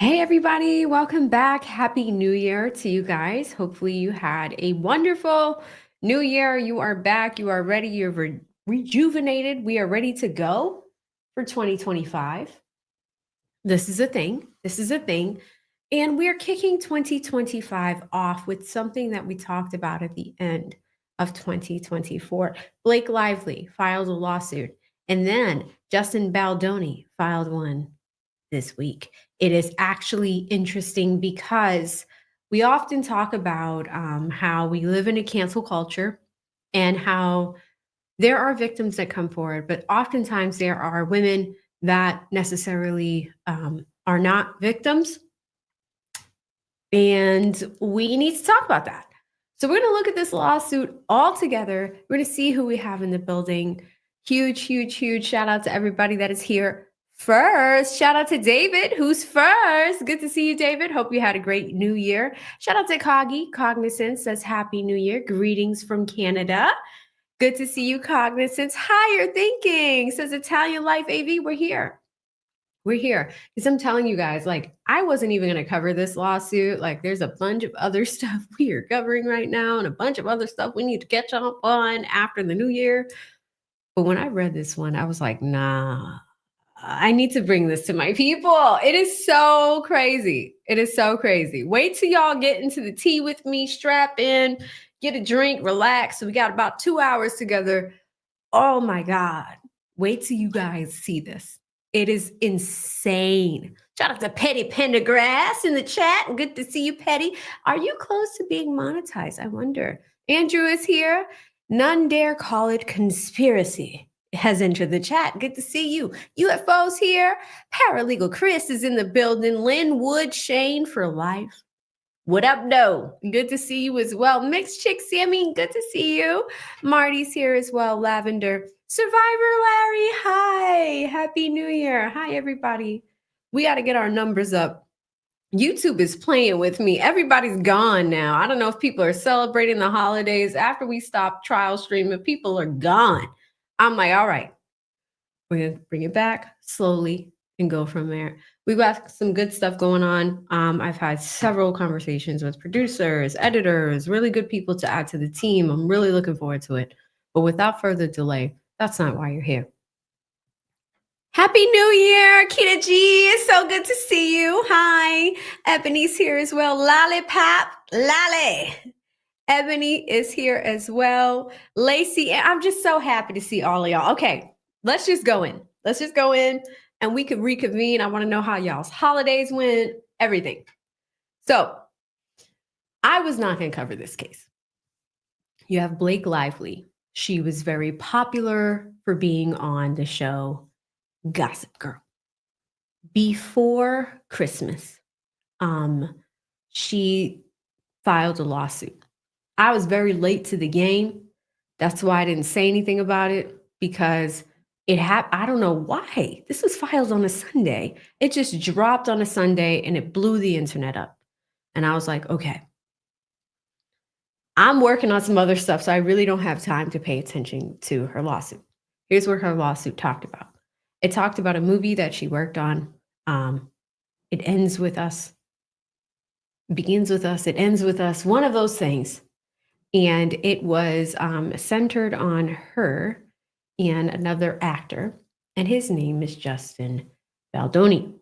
Hey, everybody, welcome back. Happy New Year to you guys. Hopefully, you had a wonderful new year. You are back, you are ready, you're rejuvenated. We are ready to go for 2025. This is a thing. This is a thing. And we're kicking 2025 off with something that we talked about at the end of 2024. Blake Lively filed a lawsuit, and then Justin Baldoni filed one this week. It is actually interesting because we often talk about how we live in a cancel culture and how there are victims that come forward, but oftentimes there are women that necessarily are not victims. And we need to talk about that. So we're going to look at this lawsuit all together. We're going to see who we have in the building. Huge, huge, huge shout out to everybody that is here first. Shout out to David, who's first. Good to see you, David. Hope you had a great new year. Shout out to Coggy. Cognizance says Happy New Year. Greetings from Canada. Good to see you, Cognizance. Higher thinking says Italian Life AV. We're here. We're here because I'm telling you guys, like, I wasn't even going to cover this lawsuit. Like, there's a bunch of other stuff we are covering right now and a bunch of other stuff we need to catch up on after the new year. But when I read this one, I was like, nah, I need to bring this to my people. It is so crazy. It is so crazy. Wait till y'all get into the tea with me, strap in, get a drink, relax. So we got about 2 hours together. Oh my God. Wait till you guys see this. It is insane. Shout out to Petty Pendergrass in the chat. Good to see you, Petty. Are you close to being monetized? I wonder. Andrew is here. None dare call it conspiracy. Has entered the chat. Good to see you. UFO's here. Paralegal Chris is in the building. Lynn Wood, Shane for life. What up, though? Good to see you as well. Mixed Chick Sammy, good to see you. Marty's here as well. Lavender. Survivor Larry, hi. Happy New Year. Hi, everybody. We got to get our numbers up. YouTube is playing with me. Everybody's gone now. I don't know if people are celebrating the holidays. After we stop trial streaming, people are gone. I'm like, all right, we're going to bring it back slowly and go from there. We've got some good stuff going on. I've had several conversations with producers, editors, really good people to add to the team. I'm really looking forward to it. But without further delay, that's not why you're here. Happy New Year, Kita G. It's so good to see you. Hi. Ebony's here as well. Lollipop, Lolly. Ebony is here as well. Lacey, I'm just so happy to see all of y'all. Okay, let's just go in. Let's just go in and we could reconvene. I want to know how y'all's holidays went, everything. So I was not going to cover this case. You have Blake Lively. She was very popular for being on the show Gossip Girl. Before Christmas, she filed a lawsuit. I was very late to the game. That's why I didn't say anything about it, because it happened. I don't know why. This was filed on a Sunday. It just dropped on a Sunday and it blew the internet up. And I was like, okay, I'm working on some other stuff, so I really don't have time to pay attention to her lawsuit. Here's what her lawsuit talked about. It talked about a movie that she worked on. It ends with us, begins with us, it ends with us, one of those things. And it was centered on her and another actor, and his name is Justin Baldoni.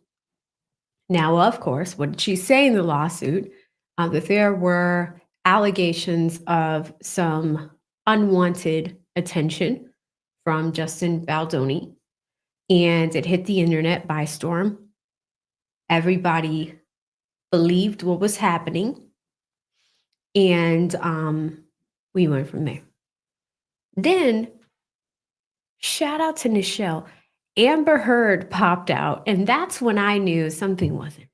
Now, of course, what did she say in the lawsuit? That there were allegations of some unwanted attention from Justin Baldoni, and it hit the internet by storm. Everybody believed what was happening. And we went from there. Then, shout out to Nichelle. Amber Heard popped out, and that's when I knew something wasn't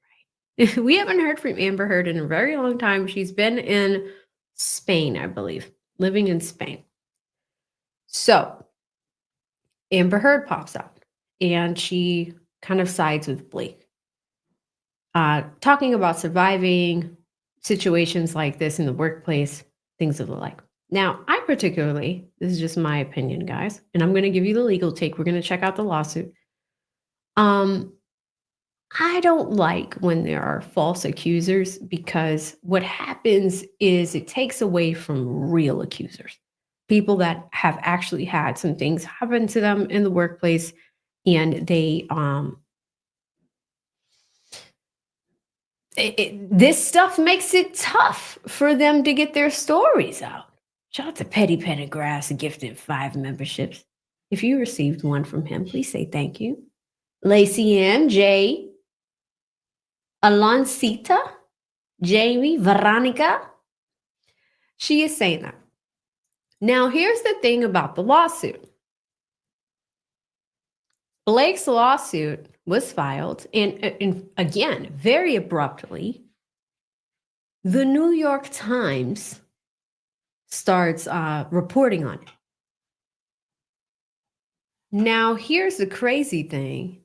right. We haven't heard from Amber Heard in a very long time. She's been in Spain, I believe, living in Spain. So, Amber Heard pops out, and she kind of sides with Blake, talking about surviving situations like this in the workplace, things of the like. Now, I particularly, this is just my opinion, guys, and I'm going to give you the legal take. We're going to check out the lawsuit. I don't like when there are false accusers because what happens is it takes away from real accusers, people that have actually had some things happen to them in the workplace and this stuff makes it tough for them to get their stories out. Shout out to Petty Pendergrass gifted 5 memberships. If you received one from him, please say thank you. Lacey M, J, Aloncita, Jamie, Veronica. She is saying that. Now, here's the thing about the lawsuit. Blake's lawsuit was filed, and again, very abruptly, the New York Times starts reporting on it. Now, here's the crazy thing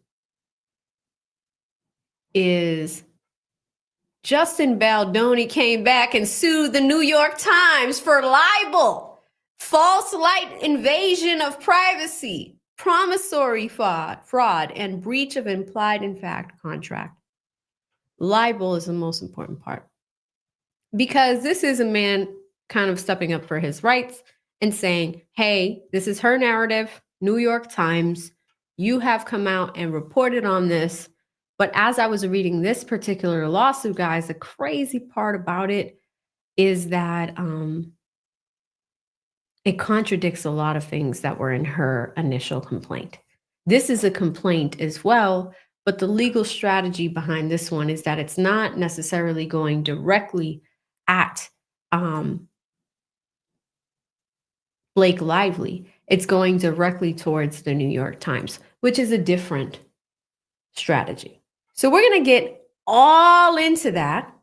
is Justin Baldoni came back and sued the New York Times for libel, false light invasion of privacy, promissory fraud, and breach of implied in fact contract. Libel is the most important part because this is a man kind of stepping up for his rights and saying, hey, this is her narrative, New York Times, you have come out and reported on this. But as I was reading this particular lawsuit, guys, the crazy part about it is that it contradicts a lot of things that were in her initial complaint. This is a complaint as well, but the legal strategy behind this one is that it's not necessarily going directly at Blake Lively. It's going directly towards the New York Times, which is a different strategy. So we're going to get all into that.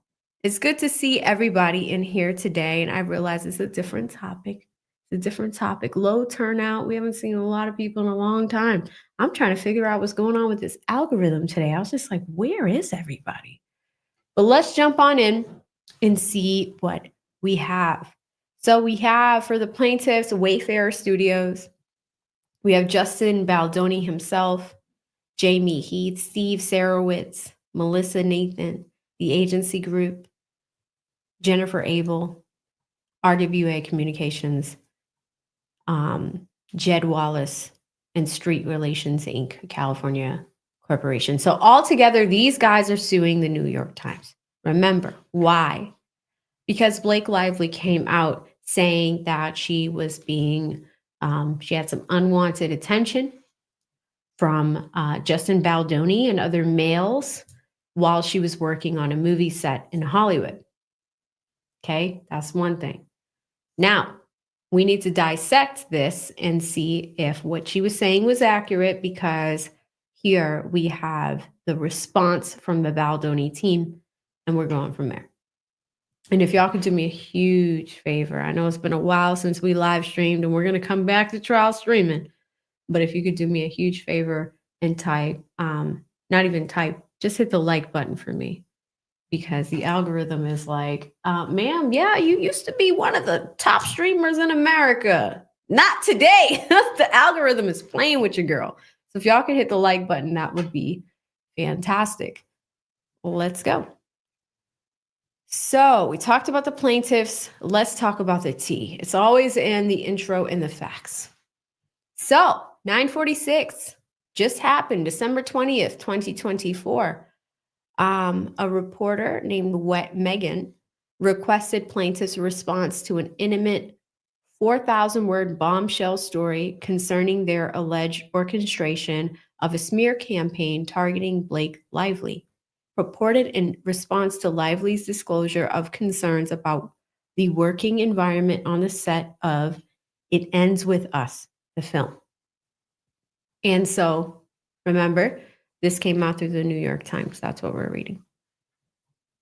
It's good to see everybody in here today. And I realize it's a different topic. It's a different topic. Low turnout. We haven't seen a lot of people in a long time. I'm trying to figure out what's going on with this algorithm today. I was just like, where is everybody? But let's jump on in and see what we have. So we have for the plaintiffs, Wayfarer Studios. We have Justin Baldoni himself, Jamie Heath, Steve Sarowitz, Melissa Nathan, the agency group, Jennifer Abel, RWA Communications, Jed Wallace, and Street Relations Inc., California Corporation. So altogether, these guys are suing the New York Times. Remember, why? Because Blake Lively came out saying that she was being, she had some unwanted attention from Justin Baldoni and other males while she was working on a movie set in Hollywood. Okay, that's one thing. Now, we need to dissect this and see if what she was saying was accurate, because here we have the response from the Baldoni team, and we're going from there. And if y'all could do me a huge favor, I know it's been a while since we live streamed, and we're going to come back to trial streaming. But if you could do me a huge favor and type, not even type, just hit the like button for me, because the algorithm is like, ma'am, yeah, you used to be one of the top streamers in America. Not today. The algorithm is playing with your girl. So if y'all could hit the like button, that would be fantastic. Let's go. So we talked about the plaintiffs. Let's talk about the tea. It's always in the intro and the facts. So 946 just happened, December 20th, 2024. A reporter named Megan requested plaintiff's response to an intimate 4,000-word bombshell story concerning their alleged orchestration of a smear campaign targeting Blake Lively, reported in response to Lively's disclosure of concerns about the working environment on the set of It Ends With Us, the film. And so, remember, this came out through the New York Times. That's what we're reading.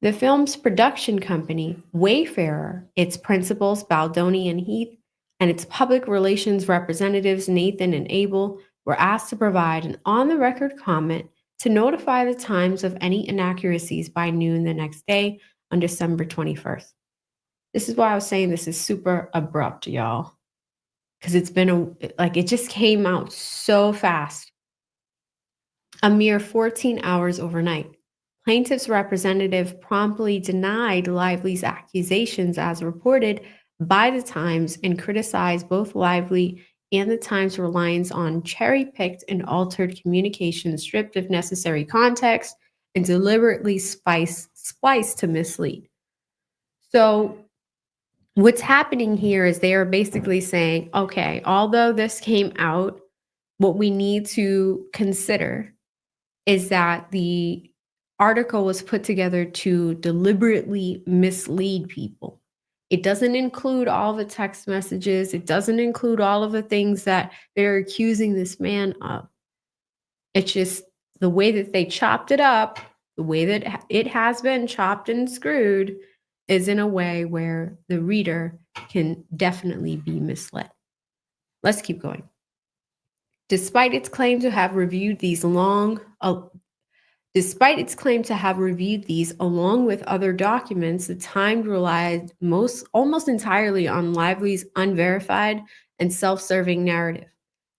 The film's production company, Wayfarer, its principals, Baldoni and Heath, and its public relations representatives, Nathan and Abel, were asked to provide an on-the-record comment to notify the Times of any inaccuracies by noon the next day on December 21st. This is why I was saying this is super abrupt, y'all, because it's been it just came out so fast. a mere 14 hours overnight. Plaintiff's representative promptly denied Lively's accusations as reported by the Times and criticized both Lively and the Times' reliance on cherry-picked and altered communication stripped of necessary context and deliberately spliced to mislead. So what's happening here is they are basically saying, okay, although this came out, what we need to consider is that the article was put together to deliberately mislead people. It doesn't include all the text messages. It doesn't include all of the things that they're accusing this man of. It's just the way that they chopped it up, the way that it has been chopped and screwed is in a way where the reader can definitely be misled. Let's keep going. Despite its claim to have reviewed these along with other documents, the Times relied almost entirely on Lively's unverified and self-serving narrative,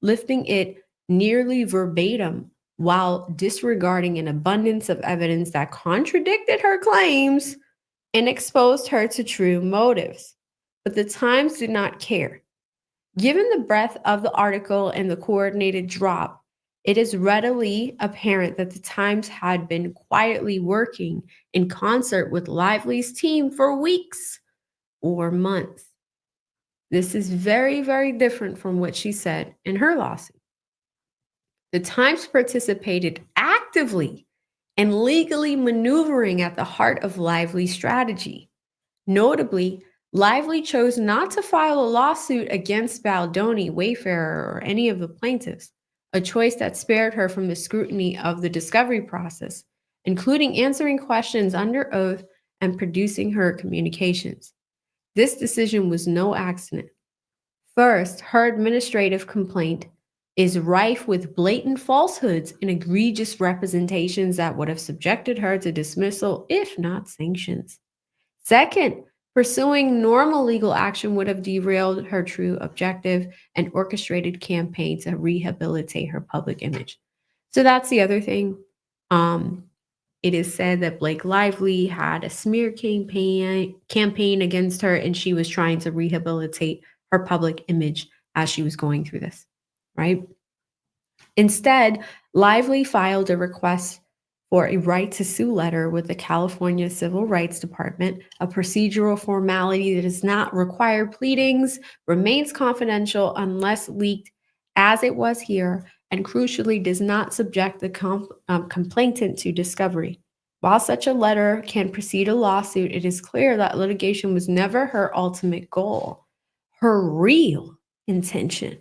lifting it nearly verbatim while disregarding an abundance of evidence that contradicted her claims and exposed her to true motives. But the Times did not care. Given the breadth of the article and the coordinated drop, it is readily apparent that the Times had been quietly working in concert with Lively's team for weeks or months. This is very, very different from what she said in her lawsuit. The Times participated actively in legally maneuvering at the heart of Lively's strategy. Notably, Lively chose not to file a lawsuit against Baldoni, Wayfarer, or any of the plaintiffs, a choice that spared her from the scrutiny of the discovery process, including answering questions under oath and producing her communications. This decision was no accident. First, her administrative complaint is rife with blatant falsehoods and egregious representations that would have subjected her to dismissal, if not sanctions. Second, pursuing normal legal action would have derailed her true objective and orchestrated campaign to rehabilitate her public image. So that's the other thing. It is said that Blake Lively had a smear campaign against her, and she was trying to rehabilitate her public image as she was going through this, right? Instead, Lively filed a request for a right to sue letter with the California Civil Rights Department, a procedural formality that does not require pleadings, remains confidential unless leaked, as it was here, and crucially does not subject the complainant to discovery. While such a letter can precede a lawsuit, it is clear that litigation was never her ultimate goal. Her real intention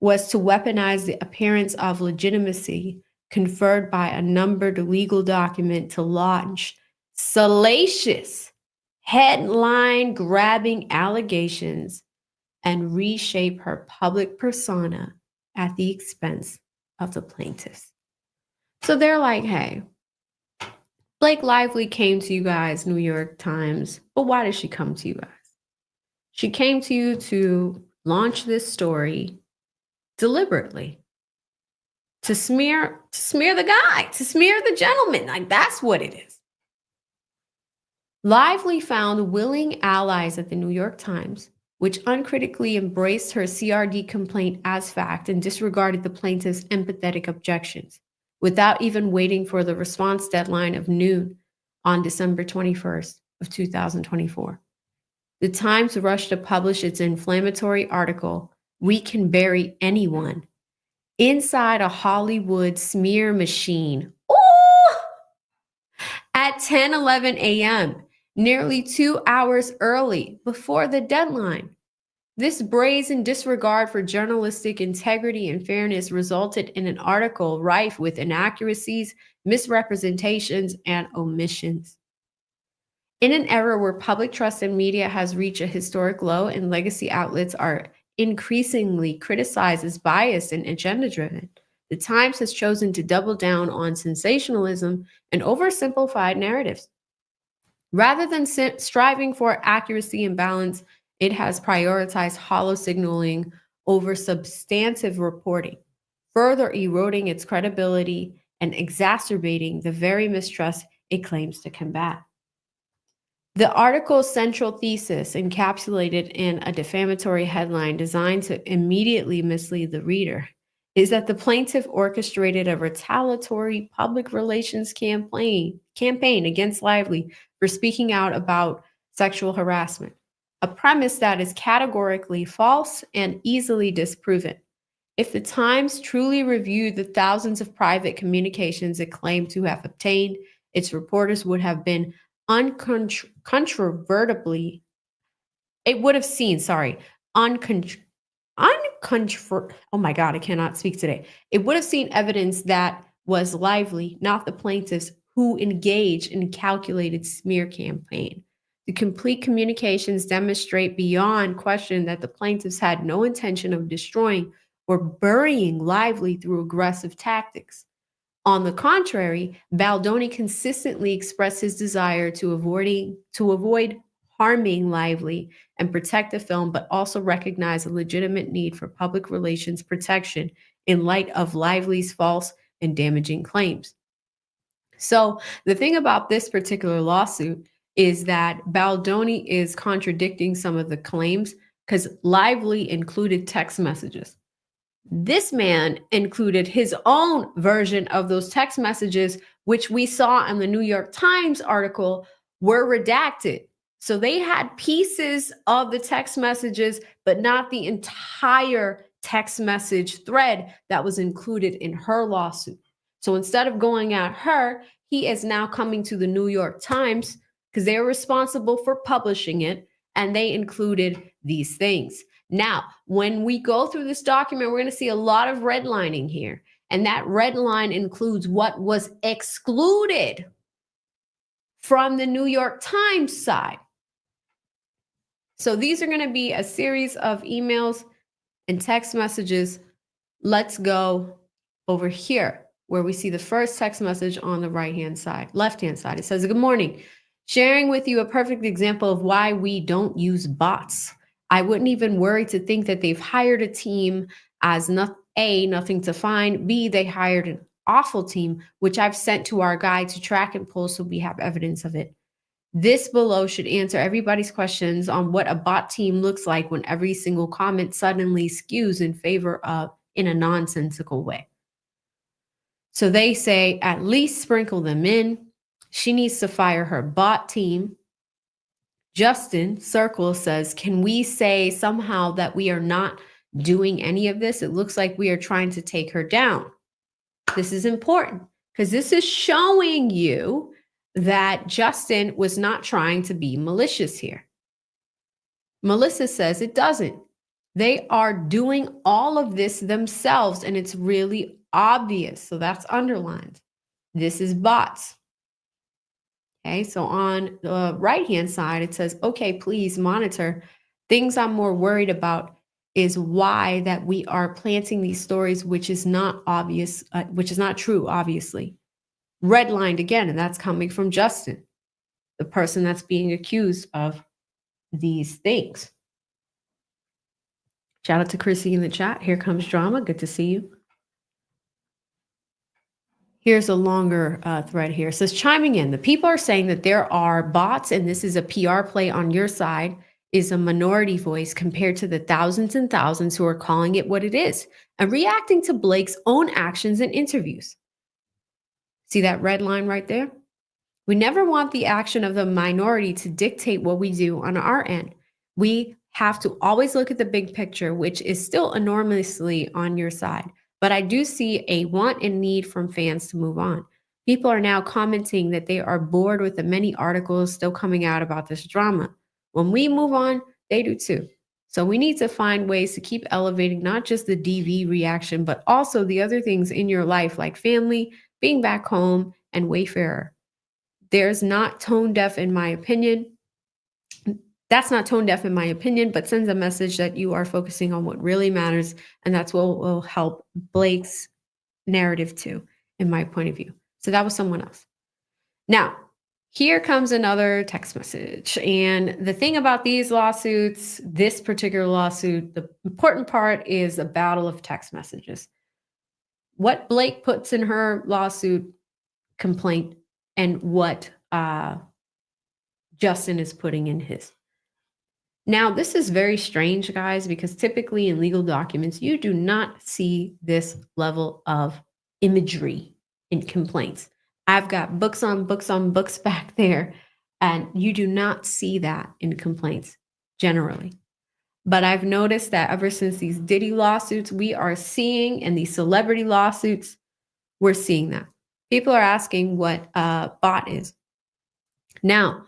was to weaponize the appearance of legitimacy conferred by a numbered legal document to launch salacious, headline-grabbing allegations and reshape her public persona at the expense of the plaintiffs. So they're like, hey, Blake Lively came to you guys, New York Times, but why did she come to you guys? She came to you to launch this story deliberately, to smear the guy, to smear the gentleman. Like, that's what it is. Lively found willing allies at the New York Times, which uncritically embraced her CRD complaint as fact and disregarded the plaintiff's empathetic objections, without even waiting for the response deadline of noon on December 21st of 2024. The Times rushed to publish its inflammatory article, "We Can Bury Anyone," inside a Hollywood smear machine. Ooh! At 10:11 a.m., nearly 2 hours early before the deadline. This brazen disregard for journalistic integrity and fairness resulted in an article rife with inaccuracies, misrepresentations, and omissions. In an era where public trust in media has reached a historic low and legacy outlets are increasingly criticized as biased and agenda-driven, the Times has chosen to double down on sensationalism and oversimplified narratives. Rather than striving for accuracy and balance, it has prioritized hollow signaling over substantive reporting, further eroding its credibility and exacerbating the very mistrust it claims to combat. The article's central thesis, encapsulated in a defamatory headline designed to immediately mislead the reader, is that the plaintiff orchestrated a retaliatory public relations campaign against Lively for speaking out about sexual harassment, a premise that is categorically false and easily disproven. If the Times truly reviewed the thousands of private communications it claimed to have obtained, its reporters would have been uncontrovertibly, it would have seen, oh my God, I cannot speak today. It would have seen evidence that was Lively, not the plaintiffs, who engaged in a calculated smear campaign. The complete communications demonstrate beyond question that the plaintiffs had no intention of destroying or burying Lively through aggressive tactics. On the contrary, Baldoni consistently expressed his desire to avoid harming Lively and protect the film, but also recognize a legitimate need for public relations protection in light of Lively's false and damaging claims. So the thing about this particular lawsuit is that Baldoni is contradicting some of the claims because Lively included text messages. This man included his own version of those text messages, which we saw in the New York Times article were redacted. So they had pieces of the text messages, but not the entire text message thread that was included in her lawsuit. So instead of going at her, he is now coming to the New York Times because they're responsible for publishing it, and they included these things. Now, when we go through this document, we're going to see a lot of redlining here. And that red line includes what was excluded from the New York Times side. So these are going to be a series of emails and text messages. Let's go over here where we see the first text message on the left-hand side. It says, "Good morning. Sharing with you a perfect example of why we don't use bots. I wouldn't even worry to think that they've hired a team as nothing to find. B, they hired an awful team, which I've sent to our guy to track and pull so we have evidence of it. This below should answer everybody's questions on what a bot team looks like when every single comment suddenly skews in favor of in a nonsensical way." So they say, at least sprinkle them in. She needs to fire her bot team. Justin Circle says, can we say somehow that we are not doing any of this? It looks like we are trying to take her down. This is important because this is showing you that Justin was not trying to be malicious here. Melissa says it doesn't. They are doing all of this themselves, and it's really obvious. So that's underlined. This is bots. Okay, so on the right-hand side, it says, okay, please monitor. Things I'm more worried about is why that we are planting these stories, which is not obvious, which is not true, obviously. Redlined again, and that's coming from Justin, the person that's being accused of these things. Shout out to Chrissy in the chat. Here comes drama. Good to see you. Here's a longer thread here. It says, chiming in, the people are saying that there are bots and this is a PR play on your side is a minority voice compared to the thousands and thousands who are calling it what it is and reacting to Blake's own actions and interviews. See that red line right there? We never want the action of the minority to dictate what we do on our end. We have to always look at the big picture, which is still enormously on your side. But I do see a want and need from fans to move on. People are now commenting that they are bored with the many articles still coming out about this drama. When we move on, they do too. So we need to find ways to keep elevating not just the DV reaction, but also the other things in your life like family, being back home, and Wayfarer. There's not tone deaf in my opinion. That's not tone deaf in my opinion, but sends a message that you are focusing on what really matters. And that's what will help Blake's narrative too, in my point of view. So that was someone else. Now, here comes another text message. And the thing about these lawsuits, this particular lawsuit, the important part is a battle of text messages. what Blake puts in her lawsuit complaint and what Justin is putting in his. Now, this is very strange, guys, because typically in legal documents, you do not see this level of imagery in complaints. I've got books on books on books back there, and you do not see that in complaints generally. But I've noticed that ever since these Diddy lawsuits, we are seeing, and these celebrity lawsuits, we're seeing that. People are asking what a bot is. Now,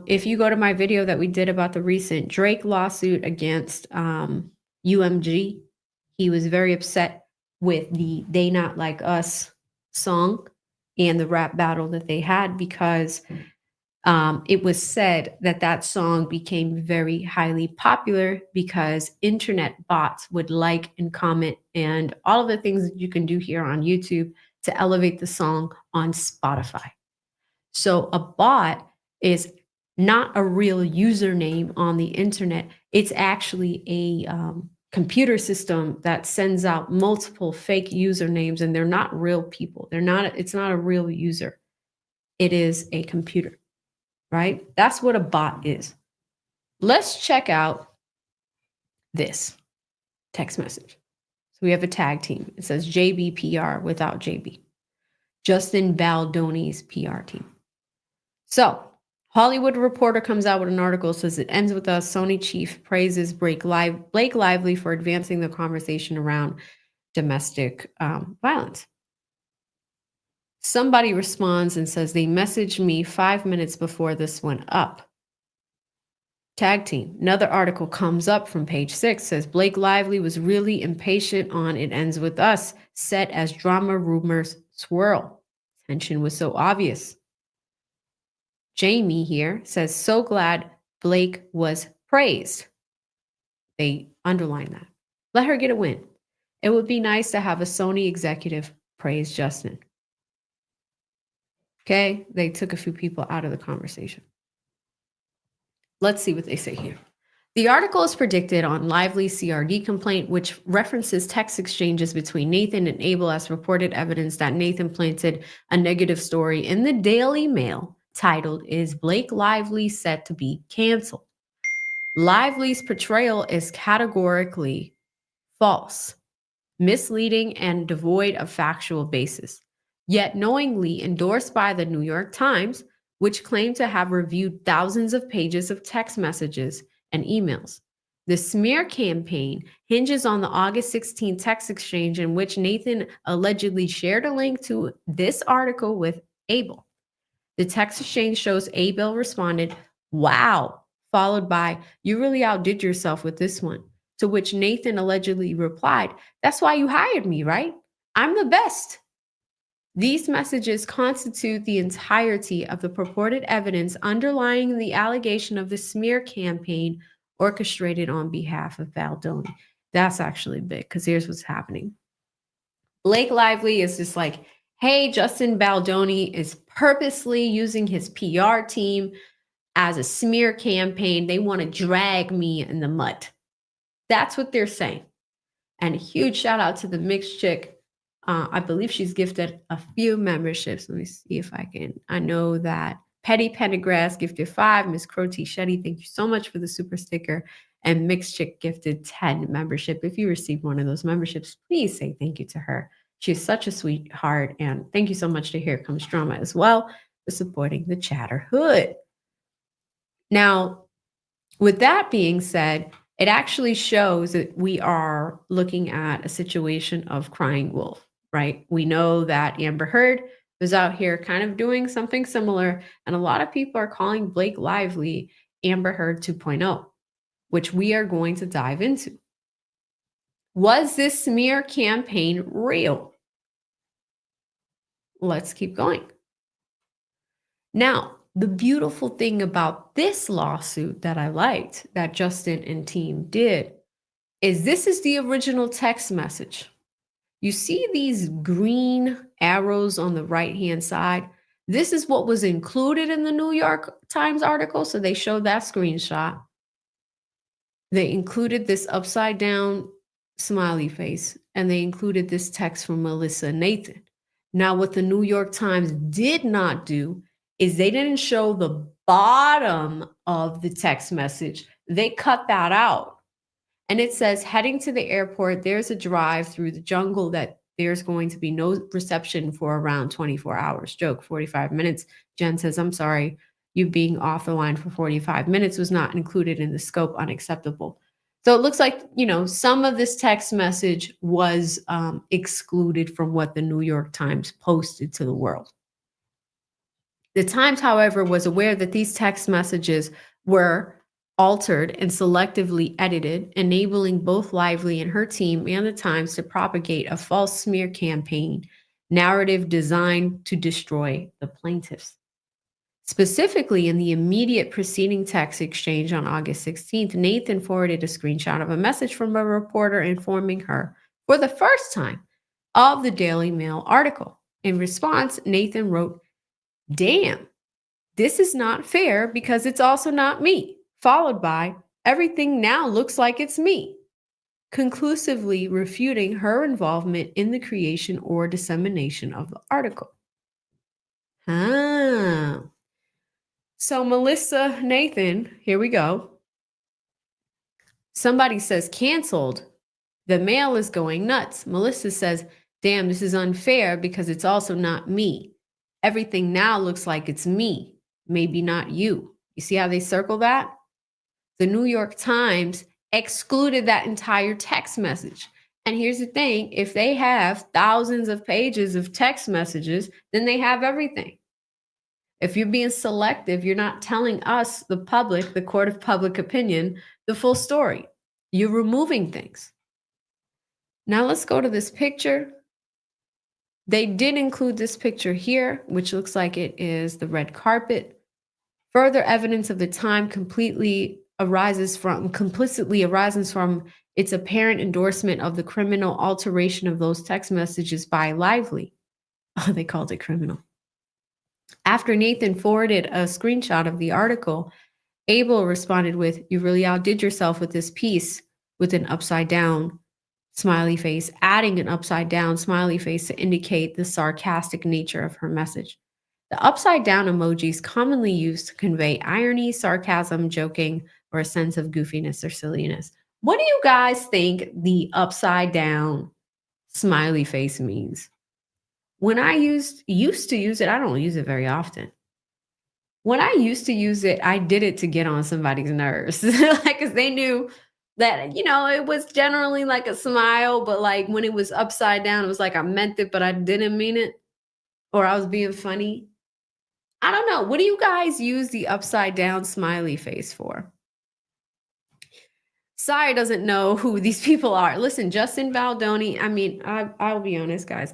if you go to my video that we did about the recent Drake lawsuit against UMG, he was very upset with the They Not Like Us song and the rap battle that they had because it was said that that song became very highly popular because internet bots would like and comment and all of the things that you can do here on YouTube to elevate the song on Spotify. So a bot is not a real username on the internet. It's actually a computer system that sends out multiple fake usernames, and they're not real people. It's not a real user. It is a computer, right? That's what a bot is. Let's check out this text message. So we have a tag team. It says JBPR without JB. Justin Baldoni's PR team. So Hollywood Reporter comes out with an article, says it ends with us. Sony chief praises Blake Lively for advancing the conversation around domestic violence. Somebody responds and says, they messaged me 5 minutes before this went up. Tag team. Another article comes up from page 6, says Blake Lively was really impatient on It Ends With Us, set as drama rumors swirl. Tension was so obvious. Jamie here says, so glad Blake was praised. They underline that. Let her get a win. It would be nice to have a Sony executive praise Justin. Okay, they took a few people out of the conversation. Let's see what they say here. The article is predicted on Lively's CRD complaint, which references text exchanges between Nathan and Abel as reported evidence that Nathan planted a negative story in the Daily Mail titled, Is Blake Lively Set to Be Canceled? Lively's portrayal is categorically false, misleading, and devoid of factual basis, yet knowingly endorsed by the New York Times, which claimed to have reviewed thousands of pages of text messages and emails. The smear campaign hinges on the August 16 text exchange in which Nathan allegedly shared a link to this article with Abel. The text exchange shows Abel responded, wow, followed by, you really outdid yourself with this one. To which Nathan allegedly replied, that's why you hired me, right? I'm the best. These messages constitute the entirety of the purported evidence underlying the allegation of the smear campaign orchestrated on behalf of Baldoni. That's actually big because here's what's happening. Blake Lively is just like, hey, Justin Baldoni is purposely using his PR team as a smear campaign. They want to drag me in the mud. That's what they're saying. And a huge shout out to the mixed chick. I believe she's gifted a few memberships. Let me see if I can. I know that Petty Pendergrass gifted 5. Miss Crotty Shetty, thank you so much for the super sticker. And Mixed Chick gifted 10 membership. If you received one of those memberships, please say thank you to her. She's such a sweetheart. And thank you so much to Here Comes Drama as well for supporting the Chatterhood. Now, with that being said, it actually shows that we are looking at a situation of crying wolf, right? We know that Amber Heard was out here kind of doing something similar, and a lot of people are calling Blake Lively Amber Heard 2.0, which we are going to dive into. Was this smear campaign real? Let's keep going. Now, the beautiful thing about this lawsuit that I liked that Justin and team did is this is the original text message. You see these green arrows on the right-hand side? This is what was included in the New York Times article. So they showed that screenshot. They included this upside down smiley face and they included this text from Melissa and Nathan. Now, what the New York Times did not do is they didn't show the bottom of the text message. They cut that out. And it says, heading to the airport, there's a drive through the jungle that there's going to be no reception for around 24 hours. Joke, 45 minutes. Jen says, I'm sorry, you being off the line for 45 minutes was not included in the scope, unacceptable. So it looks like, some of this text message was excluded from what the New York Times posted to the world. The Times, however, was aware that these text messages were altered and selectively edited, enabling both Lively and her team and the Times to propagate a false smear campaign narrative designed to destroy the plaintiffs. Specifically, in the immediate preceding text exchange on August 16th, Nathan forwarded a screenshot of a message from a reporter informing her, for the first time, of the Daily Mail article. In response, Nathan wrote, "Damn, this is not fair because it's also not me," followed by, "Everything now looks like it's me," conclusively refuting her involvement in the creation or dissemination of the article. So Melissa, Nathan, here we go. Somebody says canceled. The Mail is going nuts. Melissa says, "Damn, this is unfair because it's also not me. Everything now looks like it's me, maybe not you." You see how they circle that? The New York Times excluded that entire text message. And here's the thing, if they have thousands of pages of text messages, then they have everything. If you're being selective, you're not telling us, the public, the court of public opinion, the full story. You're removing things. Now let's go to this picture. They did include this picture here, which looks like it is the red carpet. Further evidence of the time completely arises from its apparent endorsement of the criminal alteration of those text messages by Lively. Oh, they called it criminal. After Nathan forwarded a screenshot of the article, Abel responded with, "You really outdid yourself with this piece," with an upside down smiley face, adding an upside down smiley face to indicate the sarcastic nature of her message. The upside down emoji is commonly used to convey irony, sarcasm, joking, or a sense of goofiness or silliness. What do you guys think the upside down smiley face means? When I used to use it, I don't use it very often. When I used to use it, I did it to get on somebody's nerves. Like, because they knew that, it was generally like a smile, but like when it was upside down, it was like I meant it, but I didn't mean it, or I was being funny. I don't know. What do you guys use the upside down smiley face for? Sorry, doesn't know who these people are. Listen, Justin Baldoni. I mean, I'll be honest, guys.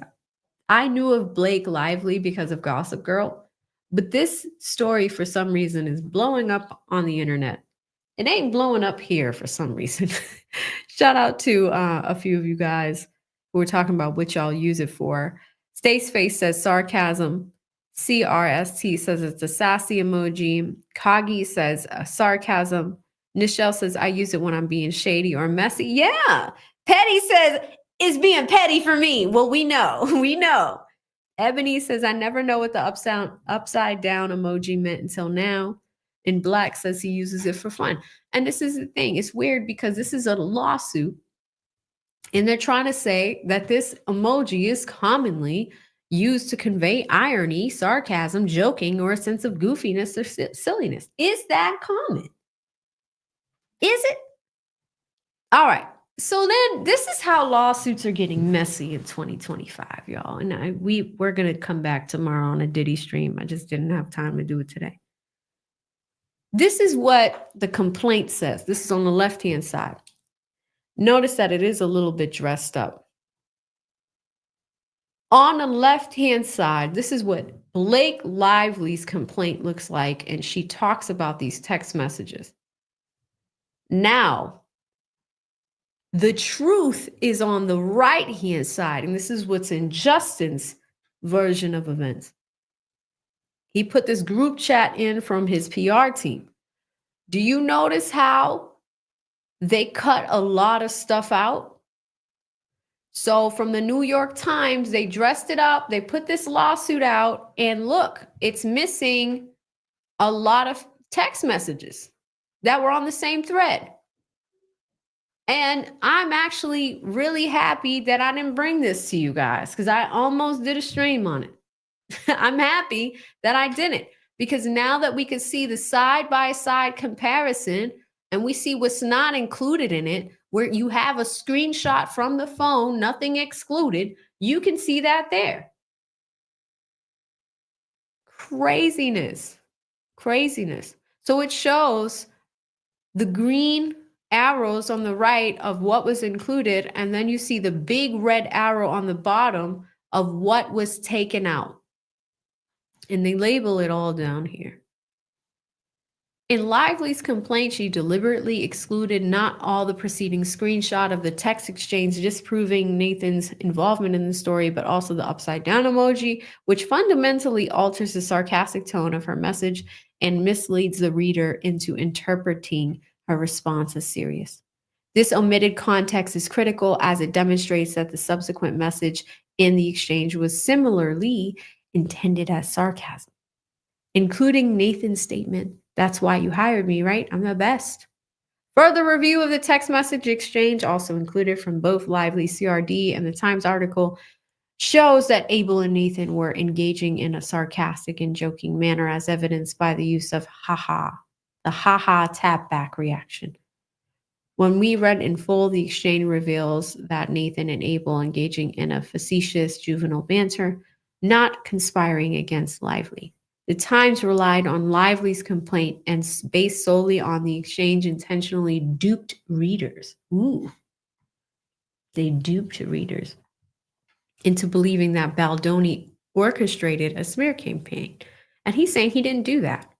I knew of Blake Lively because of Gossip Girl, but this story, for some reason, is blowing up on the internet. It ain't blowing up here for some reason. Shout out to a few of you guys who are talking about what y'all use it for. Stace Face says sarcasm. CRST says it's a sassy emoji. Kagi says sarcasm. Nichelle says, I use it when I'm being shady or messy. Yeah. Petty says, it's being petty for me. Well, we know. We know. Ebony says, I never know what the upside down emoji meant until now. And Black says he uses it for fun. And this is the thing. It's weird because this is a lawsuit. And they're trying to say that this emoji is commonly used to convey irony, sarcasm, joking, or a sense of goofiness or silliness. Is that common? Is it? All right. So then this is how lawsuits are getting messy in 2025, y'all. And we're going to come back tomorrow on a Diddy stream. I just didn't have time to do it today. This is what the complaint says. This is on the left-hand side. Notice that it is a little bit dressed up. On the left-hand side, this is what Blake Lively's complaint looks like, and she talks about these text messages. Now, the truth is on the right-hand side, and this is what's in Justin's version of events. He put this group chat in from his PR team. Do you notice how they cut a lot of stuff out? So from the New York Times, they dressed it up, they put this lawsuit out, and look, it's missing a lot of text messages that were on the same thread. And I'm actually really happy that I didn't bring this to you guys because I almost did a stream on it. I'm happy that I didn't, because now that we can see the side by side comparison and we see what's not included in it, where you have a screenshot from the phone, nothing excluded, you can see that there. Craziness. Craziness. So it shows the green arrows on the right of what was included, and then you see the big red arrow on the bottom of what was taken out. And they label it all down here. In Lively's complaint, she deliberately excluded not all the preceding screenshot of the text exchange, disproving Nathan's involvement in the story, but also the upside down emoji, which fundamentally alters the sarcastic tone of her message and misleads the reader into interpreting her response as serious. This omitted context is critical as it demonstrates that the subsequent message in the exchange was similarly intended as sarcasm, including Nathan's statement, "That's why you hired me, right? I'm the best." Further review of the text message exchange, also included from both Lively CRD and the Times article, shows that Abel and Nathan were engaging in a sarcastic and joking manner, as evidenced by the use of haha, the haha tap back reaction. When we read in full, the exchange reveals that Nathan and Abel engaging in a facetious juvenile banter, not conspiring against Lively. The Times relied on Lively's complaint and based solely on the exchange intentionally duped readers. Ooh, they duped readers into believing that Baldoni orchestrated a smear campaign. And he's saying he didn't do that,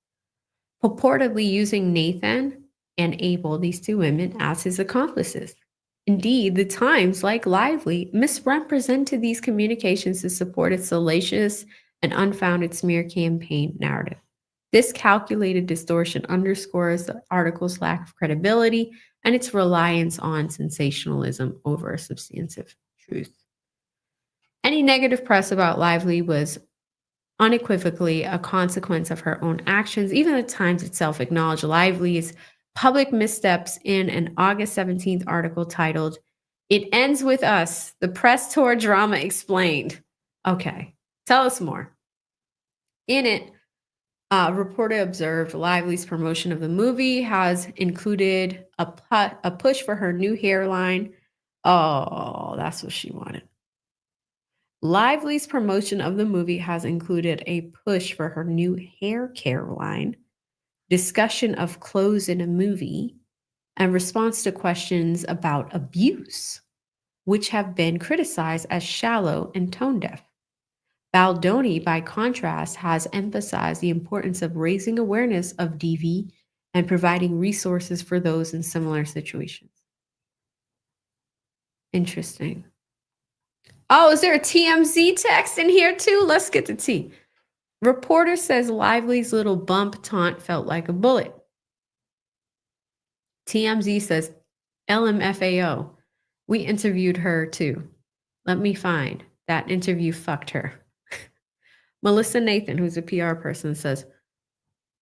purportedly using Nathan and Abel, these two women, as his accomplices. Indeed, the Times, like Lively, misrepresented these communications to support its salacious and unfounded smear campaign narrative. This calculated distortion underscores the article's lack of credibility and its reliance on sensationalism over substantive truth. Any negative press about Lively was unequivocally a consequence of her own actions. Even the Times itself acknowledged Lively's public missteps in an August 17th article titled, "It Ends With Us, the Press Tour Drama Explained." Okay, tell us more. In it, a reporter observed Lively's promotion of the movie has included a push for her new hairline. Oh, that's what she wanted. Lively's promotion of the movie has included a push for her new hair care line, discussion of clothes in a movie, and response to questions about abuse, which have been criticized as shallow and tone deaf. Baldoni, by contrast, has emphasized the importance of raising awareness of DV and providing resources for those in similar situations. Interesting. Oh, is there a TMZ text in here too? Let's get the T. Reporter says Lively's little bump taunt felt like a bullet. TMZ says LMFAO. We interviewed her too. Let me find. That interview fucked her. Melissa Nathan, who's a PR person, says,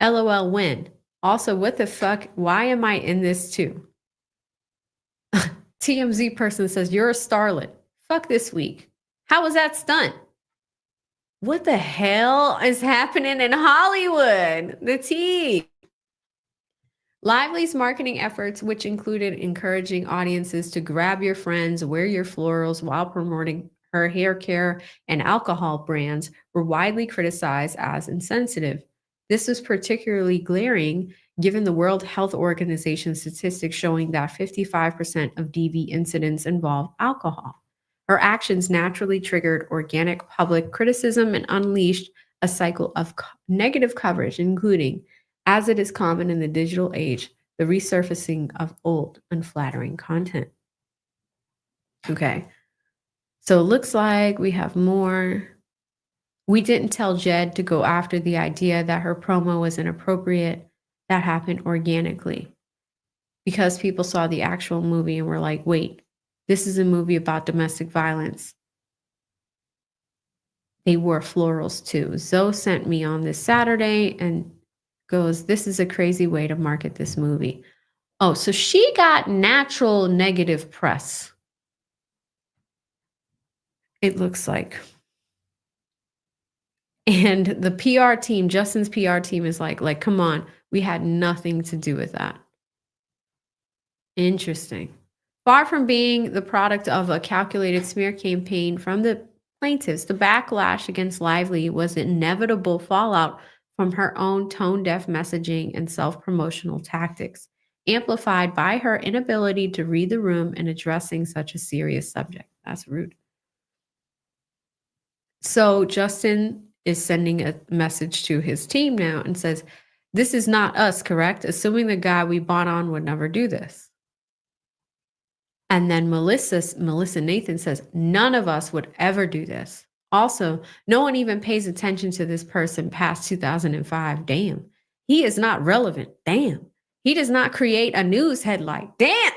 LOL when? Also, what the fuck? Why am I in this too? TMZ person says, you're a starlet. Fuck this week. How was that stunt? What the hell is happening in Hollywood? The tea. Lively's marketing efforts, which included encouraging audiences to grab your friends, wear your florals while promoting her hair care and alcohol brands, were widely criticized as insensitive. This was particularly glaring given the World Health Organization statistics showing that 55% of DV incidents involve alcohol. Her actions naturally triggered organic public criticism and unleashed a cycle of negative coverage, including, as it is common in the digital age, the resurfacing of old, unflattering content. Okay, so it looks like we have more. We didn't tell Jed to go after the idea that her promo was inappropriate. That happened organically because people saw the actual movie and were like, wait, This is a movie about domestic violence. They wore florals too. Zoe sent me on this Saturday and goes, "This is a crazy way to market this movie." Oh, so she got natural negative press, it looks like. And the PR team, Justin's PR team is like, come on, we had nothing to do with that. Interesting. Far from being the product of a calculated smear campaign from the plaintiffs, the backlash against Lively was inevitable fallout from her own tone deaf messaging and self promotional tactics, amplified by her inability to read the room in addressing such a serious subject. That's rude. So Justin is sending a message to his team now and says, "This is not us, correct? Assuming the guy we bought on would never do this." And then Melissa Nathan says, "None of us would ever do this. Also, no one even pays attention to this person past 2005. Damn. He is not relevant. Damn. He does not create a news headline. Damn.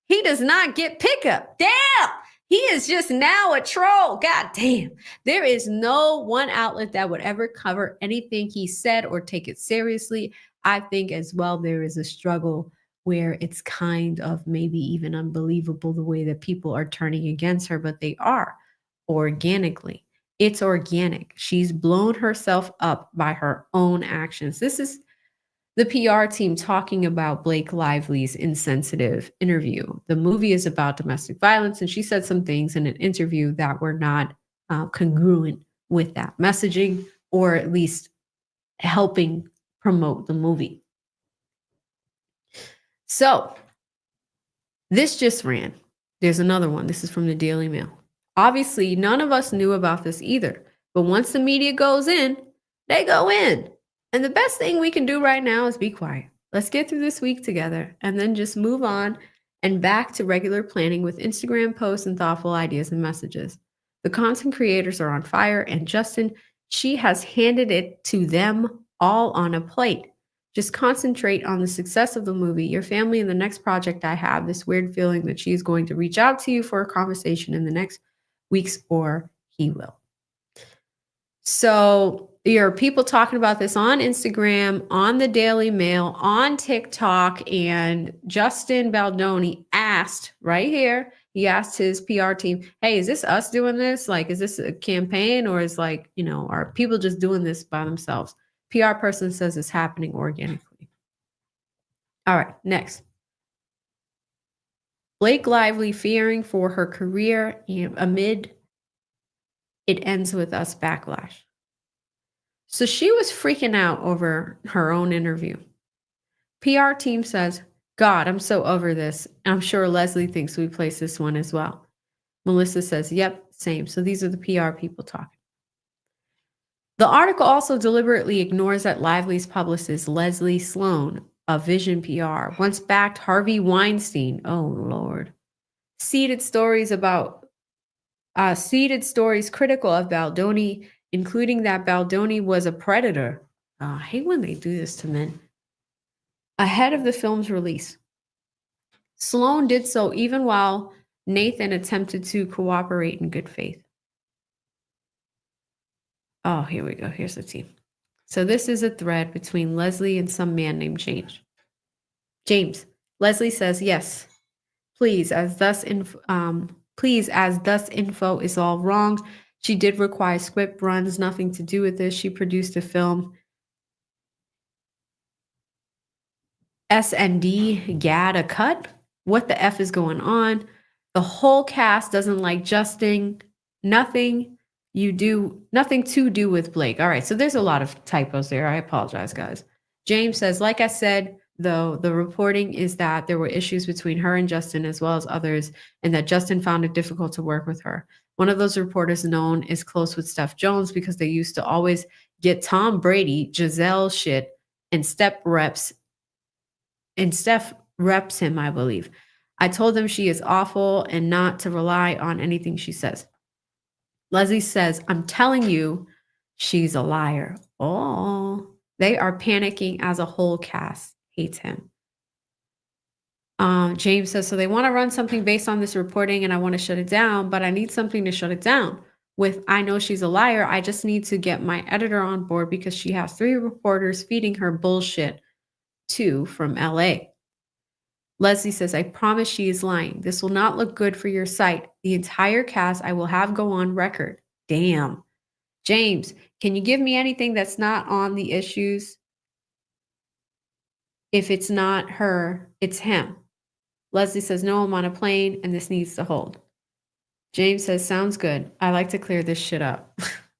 He does not get pickup. Damn. He is just now a troll. God damn. There is no one outlet that would ever cover anything he said or take it seriously. I think as well there is a struggle where it's kind of maybe even unbelievable the way that people are turning against her, but they are organically. It's organic. She's blown herself up by her own actions. This is the PR team talking about Blake Lively's insensitive interview. The movie is about domestic violence, and she said some things in an interview that were not congruent with that messaging, or at least helping promote the movie. So this just ran. There's another one. This is from the Daily Mail. Obviously, none of us knew about this either. But once the media goes in, they go in. And the best thing we can do right now is be quiet. Let's get through this week together and then just move on and back to regular planning with Instagram posts and thoughtful ideas and messages. The content creators are on fire, and Justin, she has handed it to them all on a plate. Just concentrate on the success of the movie, your family, and the next project I have. This weird feeling that she's going to reach out to you for a conversation in the next weeks, or he will. So there are people talking about this on Instagram, on the Daily Mail, on TikTok, and Justin Baldoni asked right here, he asked his PR team, "Hey, is this us doing this? Like, is this a campaign, or is like, are people just doing this by themselves?" PR person says it's happening organically. All right, next. Blake Lively fearing for her career amid it ends with us backlash. So she was freaking out over her own interview. PR team says, "God, I'm so over this. I'm sure Leslie thinks we placed this one as well." Melissa says, "Yep, same." So these are the PR people talking. The article also deliberately ignores that Lively's publicist, Leslie Sloan, of Vision PR, once backed Harvey Weinstein. Oh, Lord. Seeded stories critical of Baldoni, including that Baldoni was a predator. I hate when they do this to men. Ahead of the film's release. Sloan did so even while Nathan attempted to cooperate in good faith. Oh, here we go. Here's the team. So this is a thread between Leslie and some man named James. Leslie says, "Yes, please, as thus info is all wrong. She did require script runs, nothing to do with this. She produced a film. S&D, Gad, a cut? What the F is going on? The whole cast doesn't like Justin. Nothing to do with Blake." All right, so there's a lot of typos there. I apologize, guys. James says, "Like I said, though, the reporting is that there were issues between her and Justin as well as others, and that Justin found it difficult to work with her. One of those reporters known is close with Steph Jones because they used to always get Tom Brady, Giselle shit, and Steph reps him, I believe. I told them she is awful and not to rely on anything she says." Leslie says, "I'm telling you, she's a liar." Oh, they are panicking as a whole cast hates him. James says, so they want to run something based on this reporting and I want to shut it down, but I need something to shut it down. With I know she's a liar, I just need to get my editor on board because she has 3 reporters feeding her bullshit too from LA. Leslie says, I promise she is lying. This will not look good for your site. The entire cast I will have go on record. Damn. James, can you give me anything that's not on the issues? If it's not her, it's him. Leslie says, no, I'm on a plane and this needs to hold. James says, sounds good. I like to clear this shit up.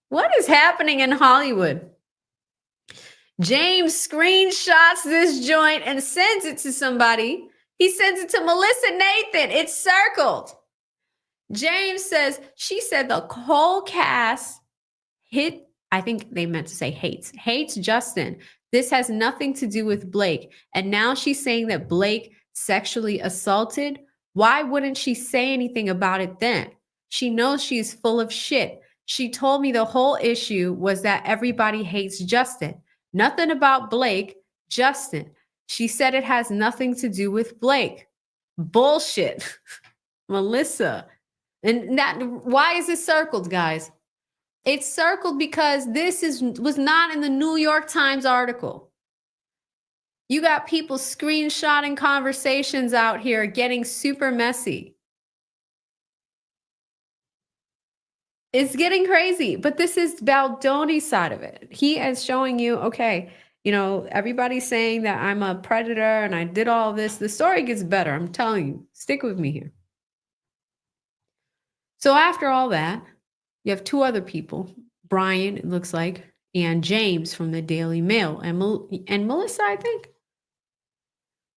What is happening in Hollywood? James screenshots this joint and sends it to somebody. He sends it to Melissa Nathan. It's circled. James says, she said the whole cast I think they meant to say hates Justin. This has nothing to do with Blake. And now she's saying that Blake sexually assaulted. Why wouldn't she say anything about it then? She knows she's full of shit. She told me the whole issue was that everybody hates Justin. Nothing about Blake, Justin. She said it has nothing to do with Blake. Bullshit. Melissa. And why is it circled, guys? It's circled because this was not in the New York Times article. You got people screenshotting conversations out here getting super messy. It's getting crazy, but this is Baldoni's side of it. He is showing you, okay, everybody's saying that I'm a predator and I did all this. The story gets better. I'm telling you, stick with me here. So after all that, you have 2 other people, Brian, it looks like, and James from the Daily Mail, and Melissa, I think.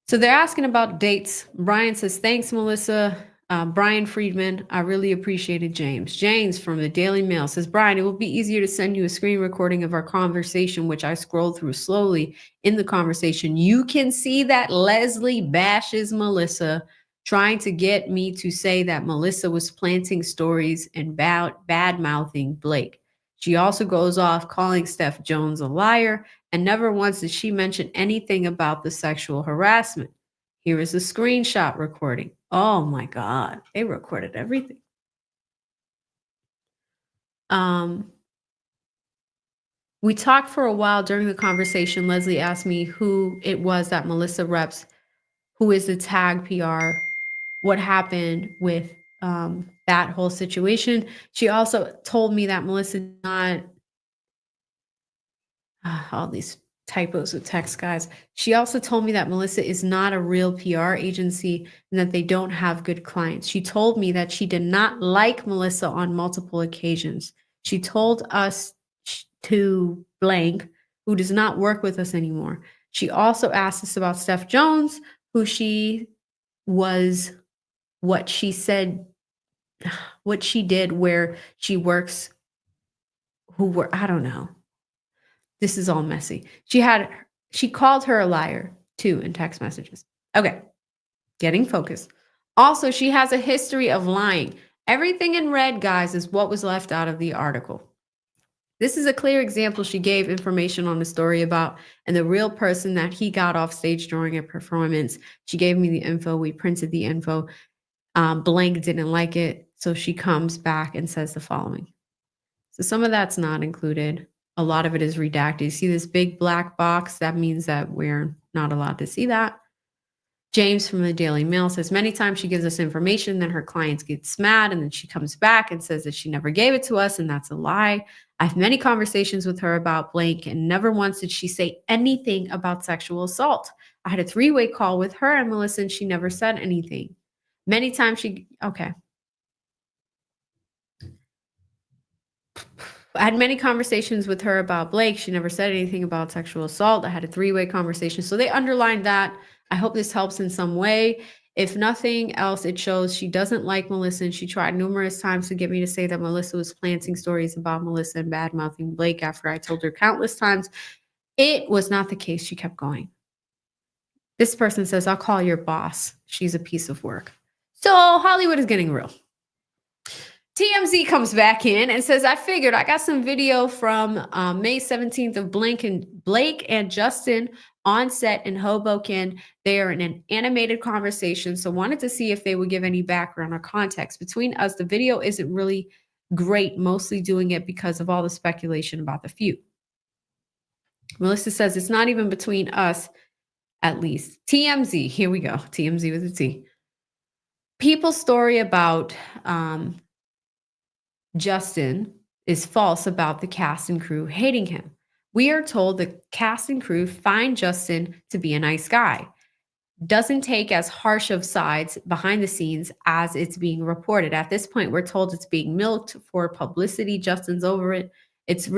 So they're asking about dates. Brian says, thanks, Melissa. Brian Friedman, I really appreciated James. James from the Daily Mail says, Brian, it will be easier to send you a screen recording of our conversation, which I scrolled through slowly in the conversation. You can see that Leslie bashes Melissa, trying to get me to say that Melissa was planting stories and bad-mouthing Blake. She also goes off calling Steph Jones a liar, and never once did she mention anything about the sexual harassment. Here is a screenshot recording. Oh my God, they recorded everything. We talked for a while during the conversation. Leslie asked me who it was that Melissa reps, who is the tag PR, what happened with that whole situation. She also told me that Melissa did not, all these typos with text, guys. She also told me that Melissa is not a real PR agency and that they don't have good clients. She told me that she did not like Melissa on multiple occasions. She told us to blank, who does not work with us anymore. She also asked us about Steph Jones, who she was, what she said, what she did, where she works, I don't know. This is all messy. She called her a liar too in text messages. Okay, getting focused. Also, she has a history of lying. Everything in red, guys, is what was left out of the article. This is a clear example. She gave information on the story about and the real person that he got off stage during a performance. She gave me the info. We printed the info. Blank didn't like it. So she comes back and says the following. So some of that's not included. A lot of it is redacted. You see this big black box? That means that we're not allowed to see that. James from the Daily Mail says, many times she gives us information, then her clients gets mad, and then she comes back and says that she never gave it to us, and that's a lie. I have many conversations with her about Blake, and never once did she say anything about sexual assault. I had a 3-way call with her and Melissa, and she never said anything. Many times okay. I had many conversations with her about Blake. She never said anything about sexual assault. I had a 3-way conversation. So they underlined that. I hope this helps in some way. If nothing else, it shows she doesn't like Melissa, and she tried numerous times to get me to say that Melissa was planting stories about Melissa and bad-mouthing Blake after I told her countless times. It was not the case. She kept going. This person says, I'll call your boss. She's a piece of work. So Hollywood is getting real. TMZ comes back in and says, I figured I got some video from May 17th of Blake and Justin on set in Hoboken. They are in an animated conversation, so wanted to see if they would give any background or context. Between us, the video isn't really great, mostly doing it because of all the speculation about the feud. Melissa says it's not even between us, at least. TMZ, here we go. TMZ with a T. People's story about Justin is false about the cast and crew hating him. We are told the cast and crew find Justin to be a nice guy. Doesn't take as harsh of sides behind the scenes as it's being reported. At this point, we're told it's being milked for publicity. Justin's over it. It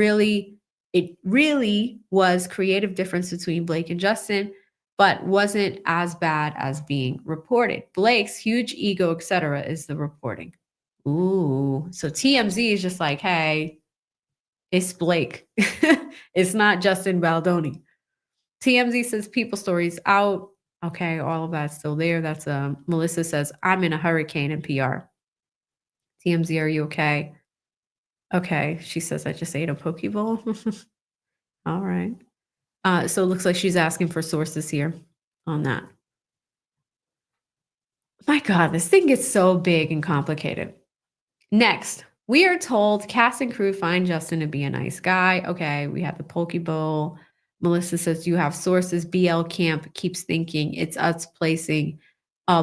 really was creative difference between Blake and Justin, but wasn't as bad as being reported. Blake's huge ego, etc., is the reporting. Ooh, so TMZ is just like, hey, it's Blake. It's not Justin Baldoni. TMZ says people stories out. Okay, all of that's still there. That's Melissa says, I'm in a hurricane in PR. TMZ, are you okay? Okay, she says, I just ate a poke bowl. All right. So it looks like she's asking for sources here on that. My God, this thing gets so big and complicated. Next, we are told cast and crew find Justin to be a nice guy. Okay, we have the poke bowl. Melissa says you have sources. BL Camp keeps thinking it's us placing.